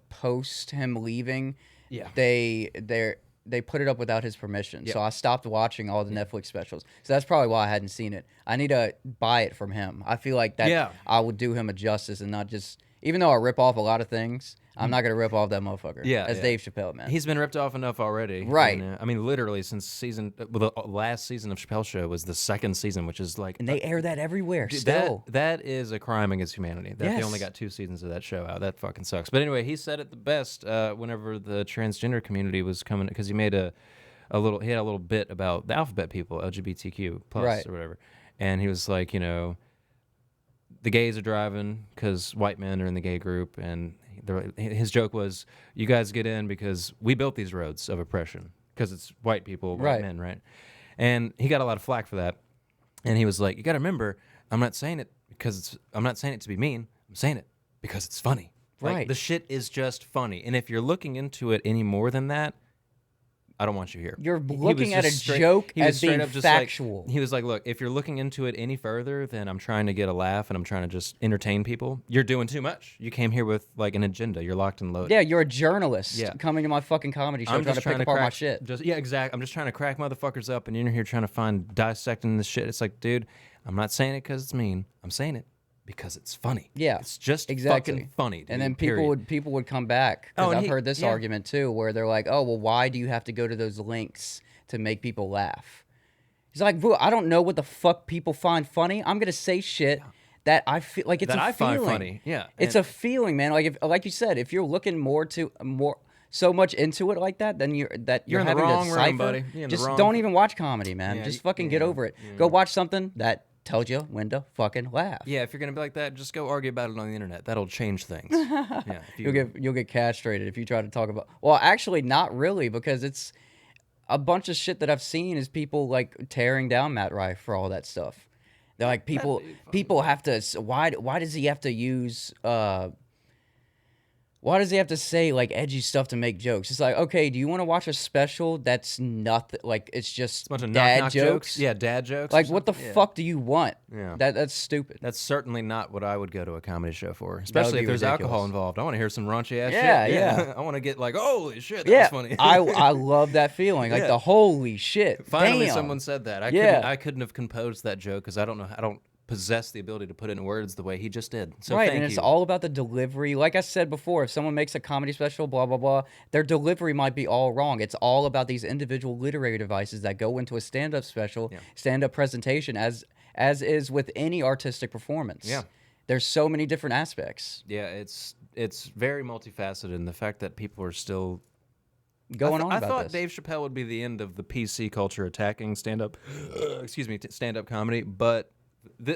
post him leaving. Yeah. They put it up without his permission, so I stopped watching all the Netflix specials. So that's probably why I hadn't seen it. I need to buy it from him. I feel like that I would do him a justice and not just. Even though I rip off a lot of things, I'm not gonna rip off that motherfucker. Yeah, that's Dave Chappelle, man. He's been ripped off enough already, right? I mean, literally since the last season of Chappelle Show was the 2nd season, which is like, and they air that everywhere. Still, that is a crime against humanity. That they only got 2 seasons of that show out. That fucking sucks. But anyway, he said it the best whenever the transgender community was coming, because he made he had a little bit about the alphabet people, LGBTQ plus or whatever, and he was like, the gays are driving because white men are in the gay group, and his joke was, you guys get in because we built these roads of oppression because it's white people, white men, right? And he got a lot of flack for that, and he was like, you got to remember, I'm not saying it to be mean. I'm saying it because it's funny. Like, the shit is just funny, and if you're looking into it any more than that, I don't want you here. You're He was looking at a just joke he was as straight being up just factual. Like, he was like, look, if you're looking into it any further, then I'm trying to get a laugh and I'm trying to just entertain people. You're doing too much. You came here with like an agenda. You're locked and loaded. Yeah, you're a journalist Yeah. coming to my fucking comedy show I'm trying just to pick apart my shit. Yeah, exactly. I'm just trying to crack motherfuckers up, and you're here trying to find dissecting this shit. It's like, dude, I'm not saying it because it's mean. I'm saying it because it's funny. Yeah, it's just exactly fucking funny. Dude, and then period. people would come back because I've heard this yeah. argument too, where they're like, "Oh, well, why do you have to go to those links to make people laugh?" He's like, "Boo, I don't know what the fuck people find funny. I'm gonna say shit that I feel like it's That a I feeling. find funny. Yeah, it's a feeling, man. Like you said, if you're looking so much into it like that, then you're in the having wrong to room, decipher. buddy. You're in the Just wrong don't even watch comedy, man. Yeah, Just fucking get yeah, over it. yeah. Go watch something that tells you when to fucking laugh. Yeah, if you're gonna be like that, just go argue about it on the internet. That'll change things. Yeah, You'll get castrated if you try to talk about. Well, actually, not really, because it's a bunch of shit that I've seen is people like tearing down Matt Rife for all that stuff. They're like people have to. Why does he have to use? Why does he have to say like edgy stuff to make jokes? It's like, okay, do you want to watch a special that's nothing, like it's just a bunch of dad knock-knock jokes? Yeah, dad jokes. Like, what the fuck do you want? Yeah. That's stupid. That's certainly not what I would go to a comedy show for, especially if there's alcohol involved. I want to hear some raunchy ass shit. Yeah. I want to get like, holy shit, that was funny. I love that feeling, like the holy shit. Finally, damn. someone said that. I couldn't have composed that joke because I don't possess the ability to put it in words the way he just did. So right, thank and you. it's all about the delivery. Like I said before, if someone makes a comedy special, blah blah blah, their delivery might be all wrong. It's all about these individual literary devices that go into a stand-up special, stand-up presentation, as is with any artistic performance. Yeah, there's so many different aspects. Yeah, it's very multifaceted, and the fact that people are still going on about I thought this. Dave Chappelle would be the end of the PC culture attacking stand-up, stand-up comedy, but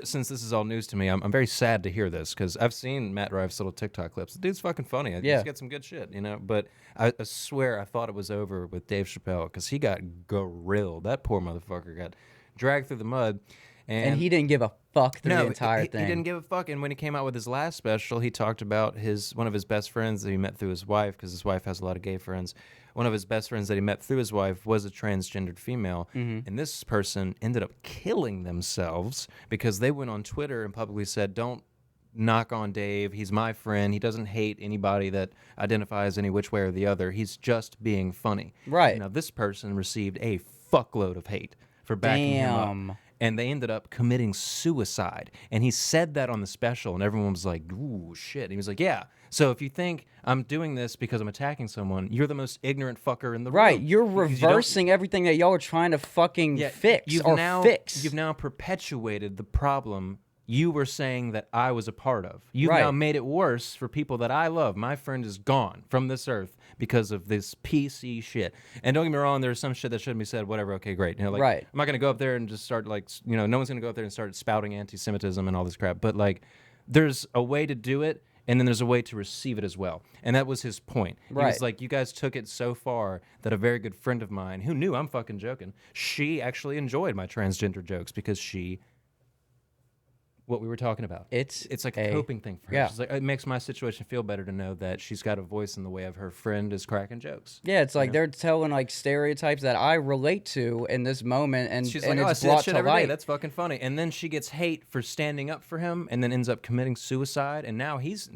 since this is all news to me, I'm very sad to hear this because I've seen Matt Rife's little TikTok clips. The dude's fucking funny. He's got some good shit, But I swear I thought it was over with Dave Chappelle because he got grilled. That poor motherfucker got dragged through the mud. And he didn't give a fuck through the entire thing. He didn't give a fuck. And when he came out with his last special, he talked about one of his best friends that he met through his wife, because his wife has a lot of gay friends. One of his best friends that he met through his wife was a transgendered female. Mm-hmm. And this person ended up killing themselves because they went on Twitter and publicly said, don't knock on Dave. He's my friend. He doesn't hate anybody that identifies any which way or the other. He's just being funny. Right. Now, this person received a fuckload of hate for backing him up. And they ended up committing suicide. And he said that on the special, and everyone was like, ooh, shit. And he was like, yeah. So if you think I'm doing this because I'm attacking someone, you're the most ignorant fucker in the room. Right, you're reversing everything that y'all are trying to fucking fix fix. You've now perpetuated the problem you were saying that I was a part of. You've now made it worse for people that I love. My friend is gone from this earth because of this PC shit. And don't get me wrong, there's some shit that shouldn't be said, whatever, okay, great. I'm not going to go up there and just start no one's going to go up there and start spouting anti-Semitism and all this crap. But there's a way to do it, and then there's a way to receive it as well. And that was his point. He was like, you guys took it so far that a very good friend of mine, who knew I'm fucking joking, she actually enjoyed my transgender jokes because what we were talking about. It's like a coping thing for her. Yeah. She's like, it makes my situation feel better to know that she's got a voice in the way of her friend is cracking jokes. Yeah, it's like they're telling stereotypes that I relate to in this moment, and she's and like, it's I see that brought shit to every day. light. That's fucking funny. And then she gets hate for standing up for him, and then ends up committing suicide. And now he's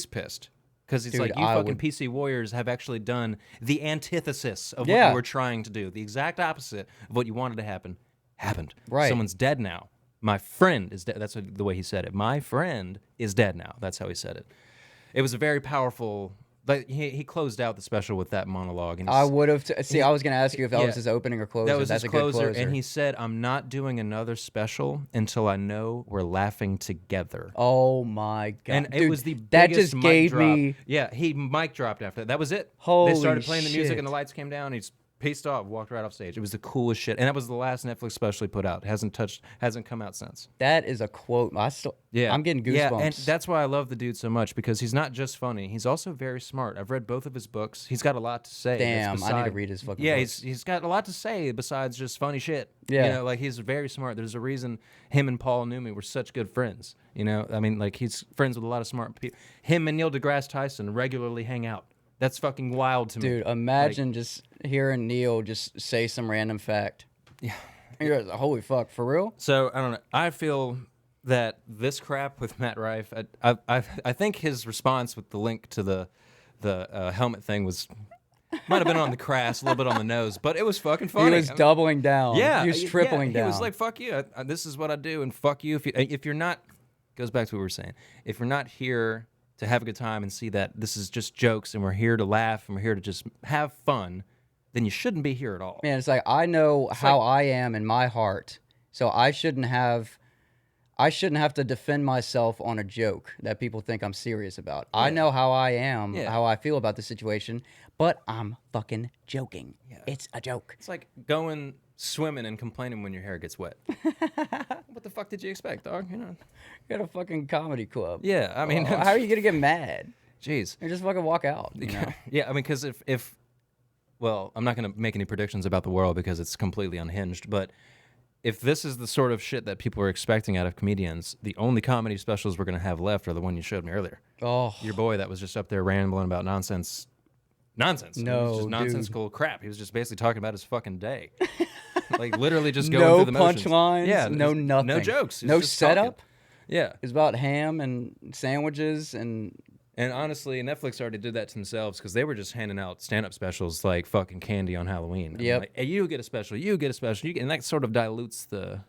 pissed. Because it's like, you fucking PC warriors have actually done the antithesis of what you were trying to do. The exact opposite of what you wanted to happen happened. Right. Someone's dead now. My friend is dead. That's the way he said it. My friend is dead now. That's how he said it. It was a very powerful... he closed out the special with that monologue. And I would have... I was going to ask you if that was his opening or closer. That was That's his a good closer. closer. And he said, I'm not doing another special until I know we're laughing together. Oh, my God. And Dude, it was the that biggest just mic gave drop. me... Yeah, he mic dropped after that. That was it. Holy They started playing the music shit. and the lights came down. He's paced off, walked right off stage. It was the coolest shit. And that was the last Netflix special he put out. Hasn't come out since. That is a quote. I'm getting goosebumps. Yeah, and that's why I love the dude so much, because he's not just funny. He's also very smart. I've read both of his books. He's got a lot to say. Damn, I need to read his fucking books. He's got a lot to say besides just funny shit. Yeah. He's very smart. There's a reason him and Paul Newman were such good friends. I mean, he's friends with a lot of smart people. Him and Neil deGrasse Tyson regularly hang out. That's fucking wild to me. Dude, imagine just hearing Neil just say some random fact. Yeah. And you're like, holy fuck, for real? So, I don't know. I feel that this crap with Matt Rife, I think his response with the link to the helmet thing might have been on the crass, a little bit on the nose, but it was fucking funny. He was doubling down. Yeah. He was tripling down. He was like, fuck you. This is what I do, and fuck you. If you're not, goes back to what we were saying. If you're not here to have a good time and see that this is just jokes and we're here to laugh and we're here to just have fun, then you shouldn't be here at all. Man, it's like, I know how I am in my heart, so I shouldn't have to defend myself on a joke that people think I'm serious about. Yeah. I know how I am, how I feel about the situation, but I'm fucking joking. Yeah. It's a joke. It's like going swimming and complaining when your hair gets wet. What the fuck did you expect, dog? You got a fucking comedy club. Yeah, I mean... how are you going to get mad? Jeez. You just fucking walk out, you know? Yeah, I mean, because if... Well, I'm not going to make any predictions about the world because it's completely unhinged, but if this is the sort of shit that people are expecting out of comedians, the only comedy specials we're going to have left are the one you showed me earlier. Oh. Your boy that was just up there rambling about nonsense. Nonsense. No, it was just dude. nonsensical crap. He was just basically talking about his fucking day. Like, literally just going through the motions. No punchlines, yeah, no nothing. No jokes. No setup. Talking. Yeah. It's about ham and sandwiches and... And honestly, Netflix already did that to themselves because they were just handing out stand-up specials like fucking candy on Halloween. Yep. Like, hey, you get a special, you get a special, and that sort of dilutes the,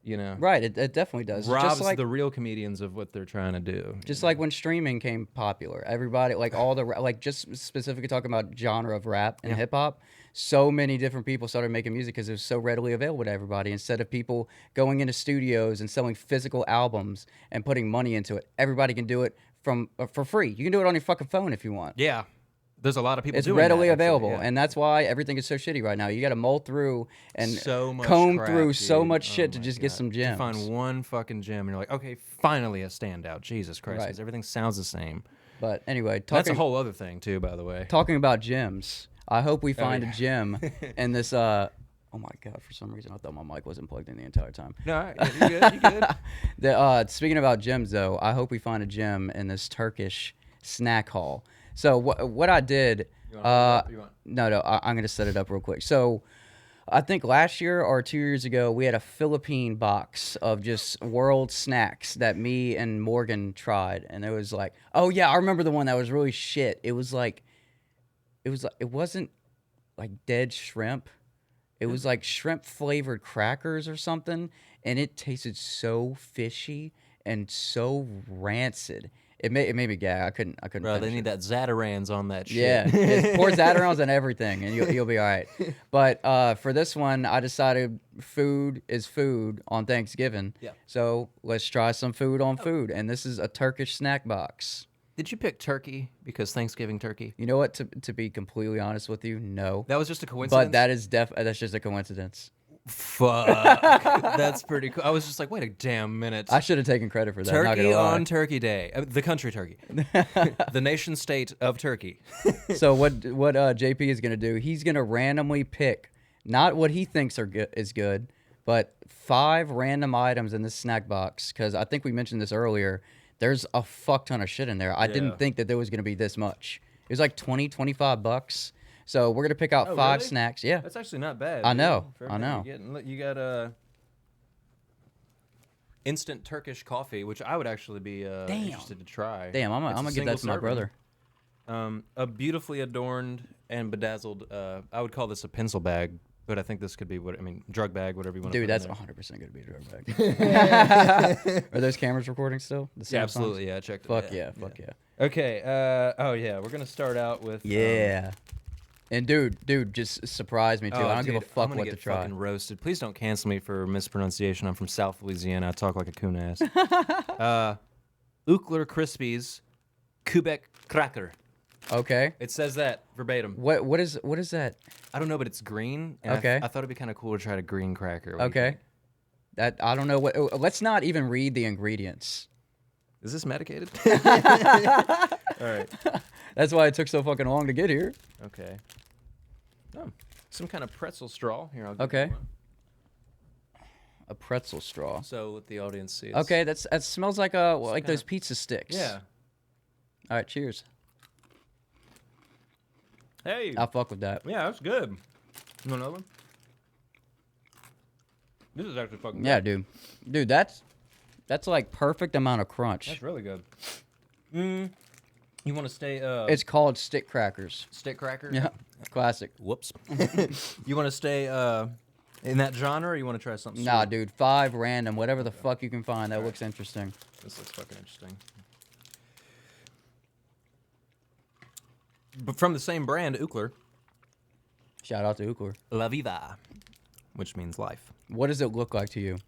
Right, it definitely does. Robs just like, the real comedians of what they're trying to do. Just like when streaming came popular, everybody, like all the, like just specifically talking about genre of rap and hip-hop, so many different people started making music because it was so readily available to everybody. Instead of people going into studios and selling physical albums and putting money into it, everybody can do it for free. You can do it on your fucking phone if you want. Yeah. There's a lot of people it's doing readily that, available, actually, yeah. and that's why everything is so shitty right now. You got to mull through and so much comb crap, through dude. so much shit to my just God. get some gems. To find one fucking gem, and you're like, okay, finally a standout. Jesus Christ, Right. 'cause everything sounds the same. But anyway, That's a whole other thing, too, by the way. Talking about gems, I hope we find yeah. a gem in this... oh my God, for some reason I thought my mic wasn't plugged in the entire time. No, you good, you good. Speaking about gems, though, I hope we find a gem in this Turkish snack haul. So what I did... No, I'm going to set it up real quick. So I think last year or 2 years ago, we had a Philippine box of just world snacks that me and Morgan tried. And it was like, oh yeah, I remember the one that was really shit. It wasn't like dead shrimp. It was like shrimp flavored crackers or something. And it tasted so fishy and so rancid. It made me gag. I couldn't. Bro, they need that Zatarans on that shit. Yeah, pour Zatarans on everything, and you'll be all right. But for this one, I decided food is food on Thanksgiving. Yeah. So let's try some food on food, and this is a Turkish snack box. Did you pick turkey because Thanksgiving turkey? You know what? To be completely honest with you, no. That was just a coincidence. But that is that's just a coincidence. Fuck. That's pretty cool. I was just like, wait a damn minute. I should have taken credit for that. Turkey on Turkey Day. The country turkey. The nation state of Turkey. So what JP is going to do, he's going to randomly pick, not what he thinks is good, but 5 random items in this snack box. Because I think we mentioned this earlier. There's a fuck ton of shit in there. I didn't think that there was going to be this much. It was like $25. So we're going to pick out 5 really? snacks. Yeah. That's actually not bad. I know. For I know. You got instant Turkish coffee, which I would actually be interested to try. Damn, I'm going to get that to my brother. A beautifully adorned and bedazzled, I would call this a pencil bag, but I think this could be drug bag, whatever you want to Dude, put that's in 100% going to be a drug bag. Are those cameras recording still? The yeah, absolutely. Yeah, I checked it. Fuck yeah. Okay. We're going to start out with... And dude, just surprise me too. I don't give a fuck what to try. Fucking roasted. Please don't cancel me for mispronunciation. I'm from South Louisiana. I talk like a coon ass. Ookler Krispies, Kubek Cracker. Okay. It says that verbatim. What is that? I don't know, but it's green. And Okay. I thought it'd be kind of cool to try a green cracker. Okay. That I don't know what. Let's not even read the ingredients. Is this medicated? All right. That's why it took so fucking long to get here. Okay. Oh, some kind of pretzel straw. Here, I'll give Okay. you one. A pretzel straw. So let the audience see. Okay, that smells like those pizza sticks. Yeah. All right, cheers. Hey. I fuck with that. Yeah, that's good. You want another one? This is actually fucking Yeah, good. dude, that's like perfect amount of crunch. That's really good. You want to stay? It's called stick crackers. Stick crackers. Yeah, classic. Whoops. You want to stay in that genre, or you want to try something? Nah, sweet? dude, 5 random, whatever the fuck you can find. That looks interesting. This looks fucking interesting. But from the same brand, Ookler. Shout out to Ookler. La Vida, which means life. What does it look like to you?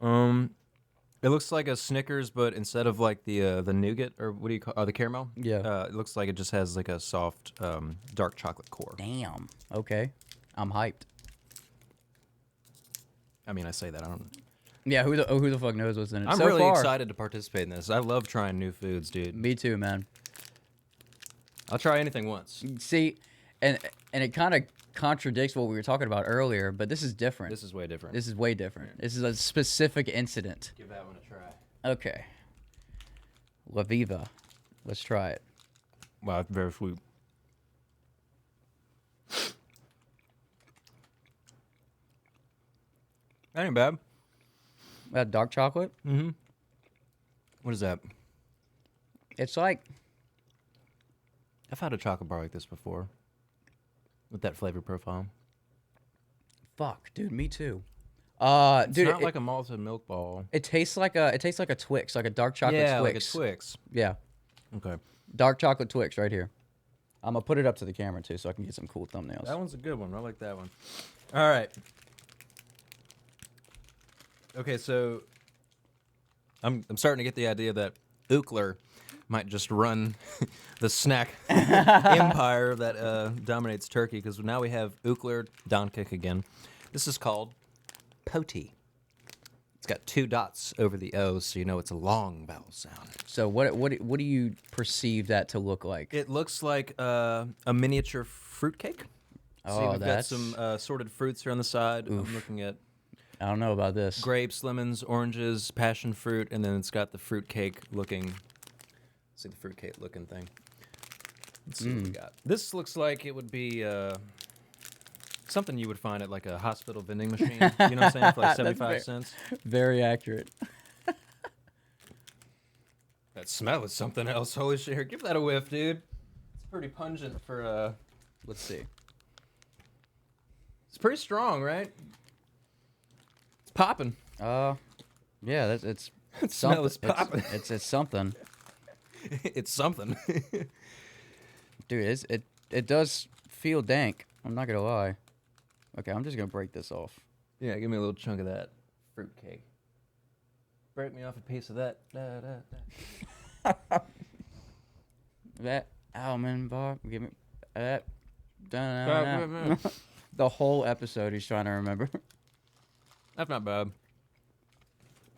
It looks like a Snickers, but instead of like the nougat, or what do you call the caramel? Yeah. It looks like it just has like a soft dark chocolate core. Damn. Okay. I'm hyped. I mean, I say that I don't. Yeah, who the fuck knows what's in it? I'm so really far, excited to participate in this. I love trying new foods, dude. Me too, man. I'll try anything once. See, and it kind of contradicts what we were talking about earlier, but this is different. This is way different. This is way different. This is a specific incident. Give that one a try. Okay. La Viva. Let's try it. Wow, it's very sweet. That ain't bad. That dark chocolate? Mm-hmm. What is that? It's like... I've had a chocolate bar like this before. With that flavor profile. Fuck, dude, me too. It's Dude, not like a malted milk ball. It tastes like a Twix, like a dark chocolate Yeah, Twix. like a Twix. Yeah. Okay. Dark chocolate Twix right here. I'm gonna put it up to the camera too, so I can get some cool thumbnails. That one's a good one. I like that one. All right. Okay, so I'm starting to get the idea that Ookler might just run the snack empire that dominates Turkey, because now we have Ookler Donkik again. This is called Poti. It's got 2 dots over the O, so you know it's a long vowel sound. So what do you perceive that to look like? It looks like a miniature fruitcake. Oh, See, we've that's... got some assorted fruits here on the side. Oof. I'm looking at I don't know about this. grapes, lemons, oranges, passion fruit, and then it's got the fruitcake looking. See the fruitcake looking thing. Let's see what we got. This looks like it would be something you would find at like a hospital vending machine. You know what I'm saying? For like 75 cents. Very accurate. That smell is something else. Holy shit! Here, give that a whiff, dude. It's pretty pungent for Let's see. It's pretty strong, right? It's popping. Yeah, it's It smell is something. popping. It's something. It's something. Dude, it does feel dank. I'm not gonna lie. Okay, I'm just gonna break this off. Yeah, give me a little chunk of that fruitcake. Break me off a piece of that. That almond bar. Give me that. The whole episode he's trying to remember. That's not bad.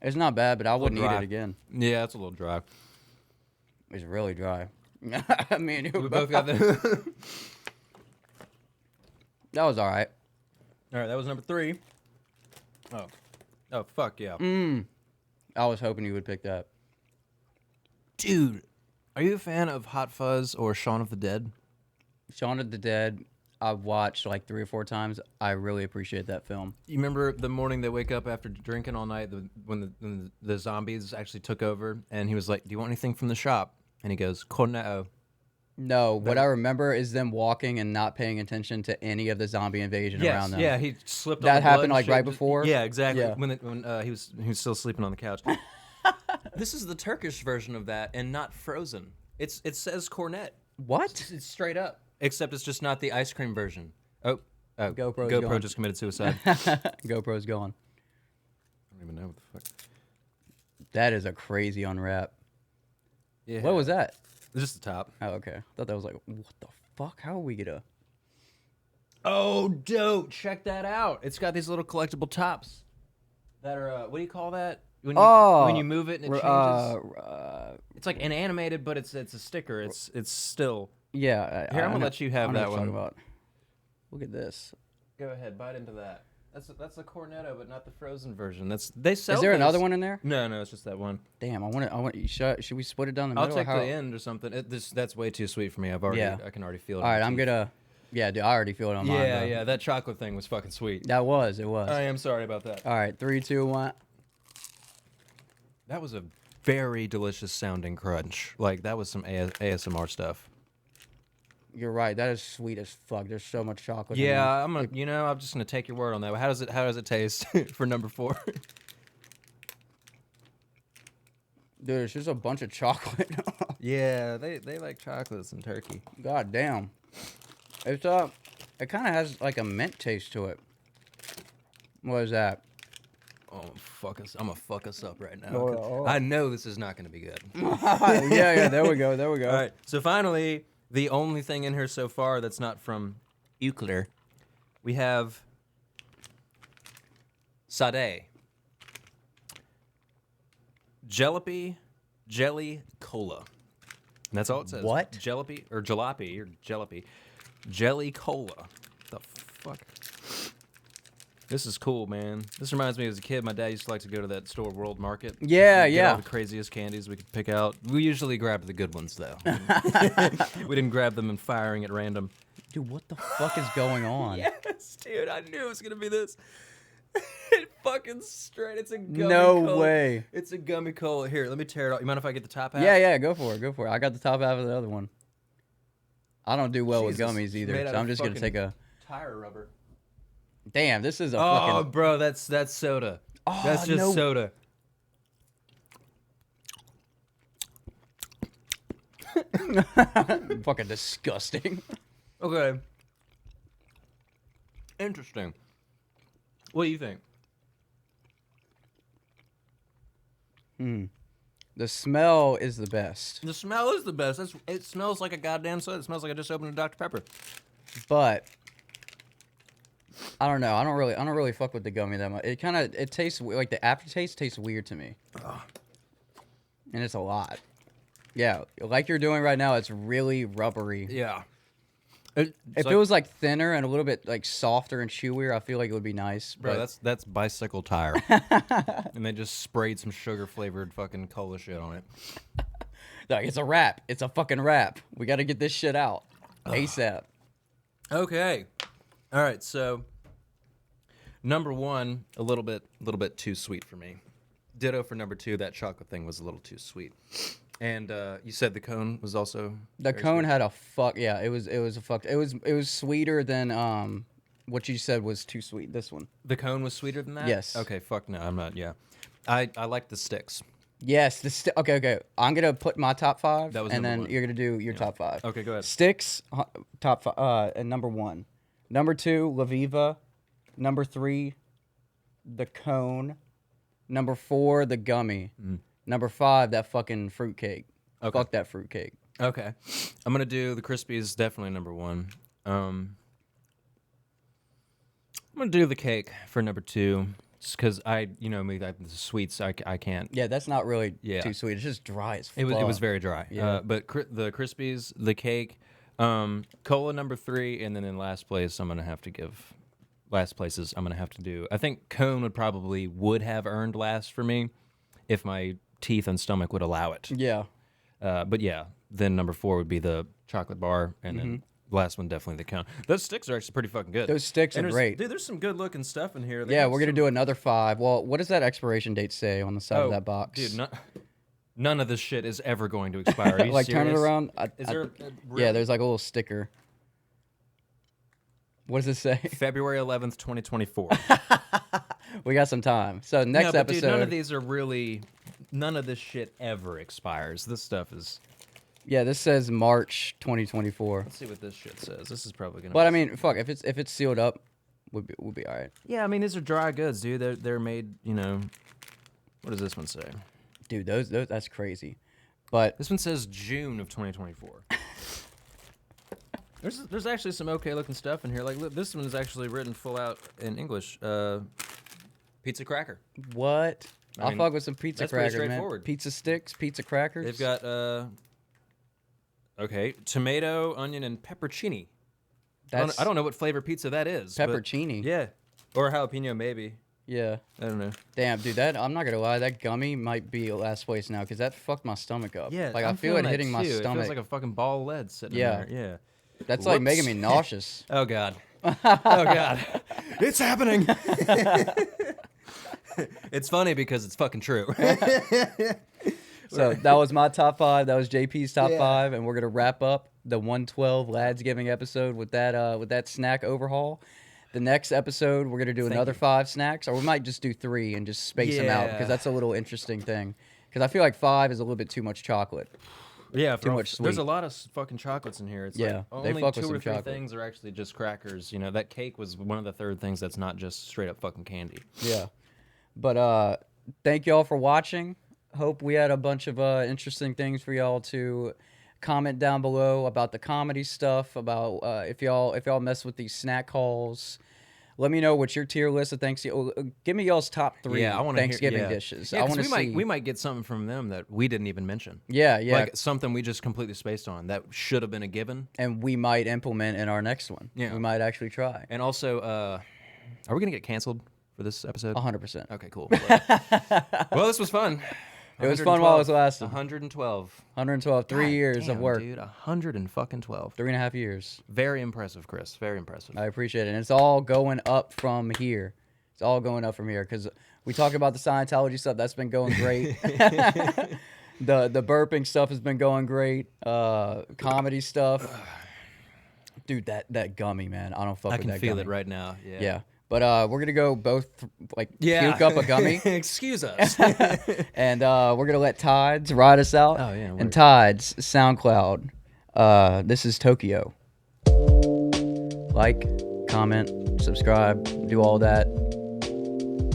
It's not bad, but I wouldn't eat dry. it again. Yeah, it's a little dry. It's really dry. I mean, We both got that. That was all right. All right, that was number 3. Oh, fuck yeah. I was hoping you would pick that. Dude, are you a fan of Hot Fuzz or Shaun of the Dead? Shaun of the Dead, I've watched like 3 or 4 times. I really appreciate that film. You remember the morning they wake up after drinking all night when the zombies actually took over, and he was like, "Do you want anything from the shop?" And he goes, "Cornetto." No, what I remember is them walking and not paying attention to any of the zombie invasion around them. Yeah, he slipped. That on the happened blood like shit. right before? Yeah, exactly. Yeah. When he was still sleeping on the couch. This is the Turkish version of that, and not frozen. It says cornet. What? It's straight up. Except it's just not the ice cream version. Oh, GoPro's GoPro gone. just committed suicide. GoPro's gone. I don't even know what the fuck. That is a crazy unwrap. Yeah. What was that? Just the top. Oh, okay. I thought that was like, what the fuck? How are we gonna? Oh, dope! Check that out. It's got these little collectible tops that are what do you call that? When you move it and it changes. It's like an animated, but it's a sticker. It's still. Yeah. Here, I'm gonna let you have that one. About. Look at this. Go ahead, bite into that. That's the cornetto, but not the frozen version. They sell. Is there those. another one in there? No, it's just that one. Damn, I want. Should we split it down the middle? I'll take the end or something. That's way too sweet for me. I can already feel it. All right, I'm gonna. Yeah, dude, I already feel it on mine. Yeah. That chocolate thing was fucking sweet. It was. I am sorry about that. All right, 3, 2, 1. That was a very delicious sounding crunch. Like that was some ASMR stuff. You're right. That is sweet as fuck. There's so much chocolate. Yeah, I'm just gonna take your word on that. How does it taste for number 4? Dude, it's just a bunch of chocolate. Yeah, they like chocolates in Turkey. God damn. It kind of has like a mint taste to it. What is that? Oh fuck us! I'm gonna fuck us up right now. Oh. I know this is not gonna be good. yeah. There we go. All right. So finally, the only thing in here so far that's not from Euclid, we have Sade. Jalopy Jelly Cola. And that's all it says. What? Jalopy or Jalopy. Jelly Cola. The fuck? This is cool, man. This reminds me, as a kid, my dad used to like to go to that store, World Market. Yeah, Get all the craziest candies we could pick out. We usually grabbed the good ones, though. We didn't grab them and firing at random. Dude, what the fuck is going on? Yes, dude. I knew it was going to be this. It fucking straight. It's a gummy No cola. way. It's a gummy cola. Here, let me tear it off. You mind if I get the top half? Yeah, go for it. I got the top half of the other one. I don't do well with Jesus, gummies it's either, made so out I'm of just gonna fucking take a. tire rubber. Damn, this is a Oh, fucking. bro, that's soda. Oh, that's just no. soda. Fucking disgusting. Okay. Interesting. What do you think? The smell is the best, The smell is the best. It smells like a goddamn soda. It smells like I just opened a Dr. Pepper. but I don't know. I don't really fuck with the gummy that much. It tastes like the aftertaste tastes weird to me, and it's a lot. Yeah, like you're doing right now, it's really rubbery. Yeah. If it was like thinner and a little bit like softer and chewier, I feel like it would be nice. Bro, but that's bicycle tire. And they just sprayed some sugar flavored fucking cola shit on it. like it's a wrap. It's a fucking wrap. We got to get this shit out ASAP. Okay. All right, so number 1, a little bit too sweet for me. Ditto for number 2, that chocolate thing was a little too sweet. And you said the cone was also The cone sweet? had a fuck. Yeah, it was sweeter than what you said was too sweet. This one. The cone was sweeter than that? Yes. Okay, fuck no, I'm not, yeah. I like the sticks. Yes. Okay. I'm gonna put my top 5, That was and number then 1. you're gonna do your top 5. Okay, go ahead. Sticks, top 5, and number 1. Number 2, La Viva. Number 3, the cone. Number 4, the gummy. Number 5, that fucking fruitcake. Okay. Fuck that fruitcake. Okay. I'm going to do the Crispies, definitely number 1. I'm going to do the cake for number 2. Just because the sweets, I can't. Yeah, that's not really Yeah. too sweet. It's just dry as fuck. It was very dry. Yeah. But the Crispies, the cake, cola number 3, and then in last place, I'm going to have to give. Last places, I'm going to have to do. I think cone would have earned last for me if my teeth and stomach would allow it. Yeah. But yeah, then number 4 would be the chocolate bar, and then the last one definitely the cone. Those sticks are actually pretty fucking good. Those sticks are great. Dude, there's some good looking stuff in here. Yeah, we're going to do another 5. Well, what does that expiration date say on the side of that box? Dude, none of this shit is ever going to expire. Are you like, turn it serious? around. Yeah, there's like a little sticker. What does it say? February 11th, 2024. We got some time. So next but episode. Dude, none of these are really. None of this shit ever expires. This stuff is. Yeah, this says March 2024. Let's see what this shit says. This is probably gonna. But I mean, fuck, if it's sealed up, we'll be all right. Yeah, I mean these are dry goods, dude. They're made. What does this one say? Dude, those that's crazy. But this one says June of 2024. There's actually some okay looking stuff in here. Like look, this one is actually written full out in English. Pizza cracker. What? I'll fuck with some pizza that's pretty crackers, man. straightforward. Pizza sticks, pizza crackers. They've got tomato, onion, and peppercini. I don't know what flavor pizza that is. Peppercini. Yeah. Or jalapeno, maybe. Yeah. I don't know. Damn, dude, that I'm not gonna lie, that gummy might be last place now because that fucked my stomach up. Yeah, like I'm I feel it feeling that hitting my too. It stomach. feels like a fucking ball of lead sitting Yeah. in there. Yeah. That's like making me nauseous. Oh god. Oh god. It's happening. It's funny because it's fucking true. So that was my top 5. That was JP's top 5, and we're gonna wrap up the 112 Ladsgiving episode with that snack overhaul. The next episode, we're gonna do another 5 snacks, or we might just do 3 and just space them out because that's a little interesting thing. Because I feel like 5 is a little bit too much chocolate. Yeah, too much sweet. There's a lot of fucking chocolates in here. It's Yeah, like they only fuck with 2 some or 3 chocolate. things are actually just crackers. You know, that cake was one of the third things that's not just straight up fucking candy. Yeah, but thank y'all for watching. Hope we had a bunch of interesting things for y'all to comment down below about the comedy stuff. About if y'all mess with these snack hauls. Let me know what your tier list of Thanksgiving. Give me y'all's top 3 Thanksgiving dishes. Yeah, I want to see. see. We might get something from them that we didn't even mention. Yeah, yeah. Like something we just completely spaced on that should have been a given, and we might implement in our next one. Yeah, we might actually try. And also, are we gonna get canceled for this episode? 100%. Okay, cool. Well, this was fun. It was fun while it was lasting. 112. 112. 3 years of work. Dude, 112. 3.5 years. Very impressive, Chris. Very impressive. I appreciate it. And it's all going up from here. It's all going up from here because we talk about the Scientology stuff. That's been going great. The burping stuff has been going great. Comedy stuff. Dude, that gummy, man. I don't fuck with that gummy. I can feel it right now. Yeah. Yeah. But we're going to go both, puke up a gummy. Excuse us. And we're going to let Tides ride us out. Oh, yeah. And Tides, SoundCloud. This is Tokyo. Like, comment, subscribe, do all that.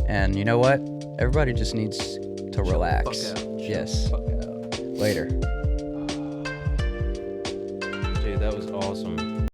And you know what? Everybody just needs to relax. Yes. Later. Dude, that was awesome.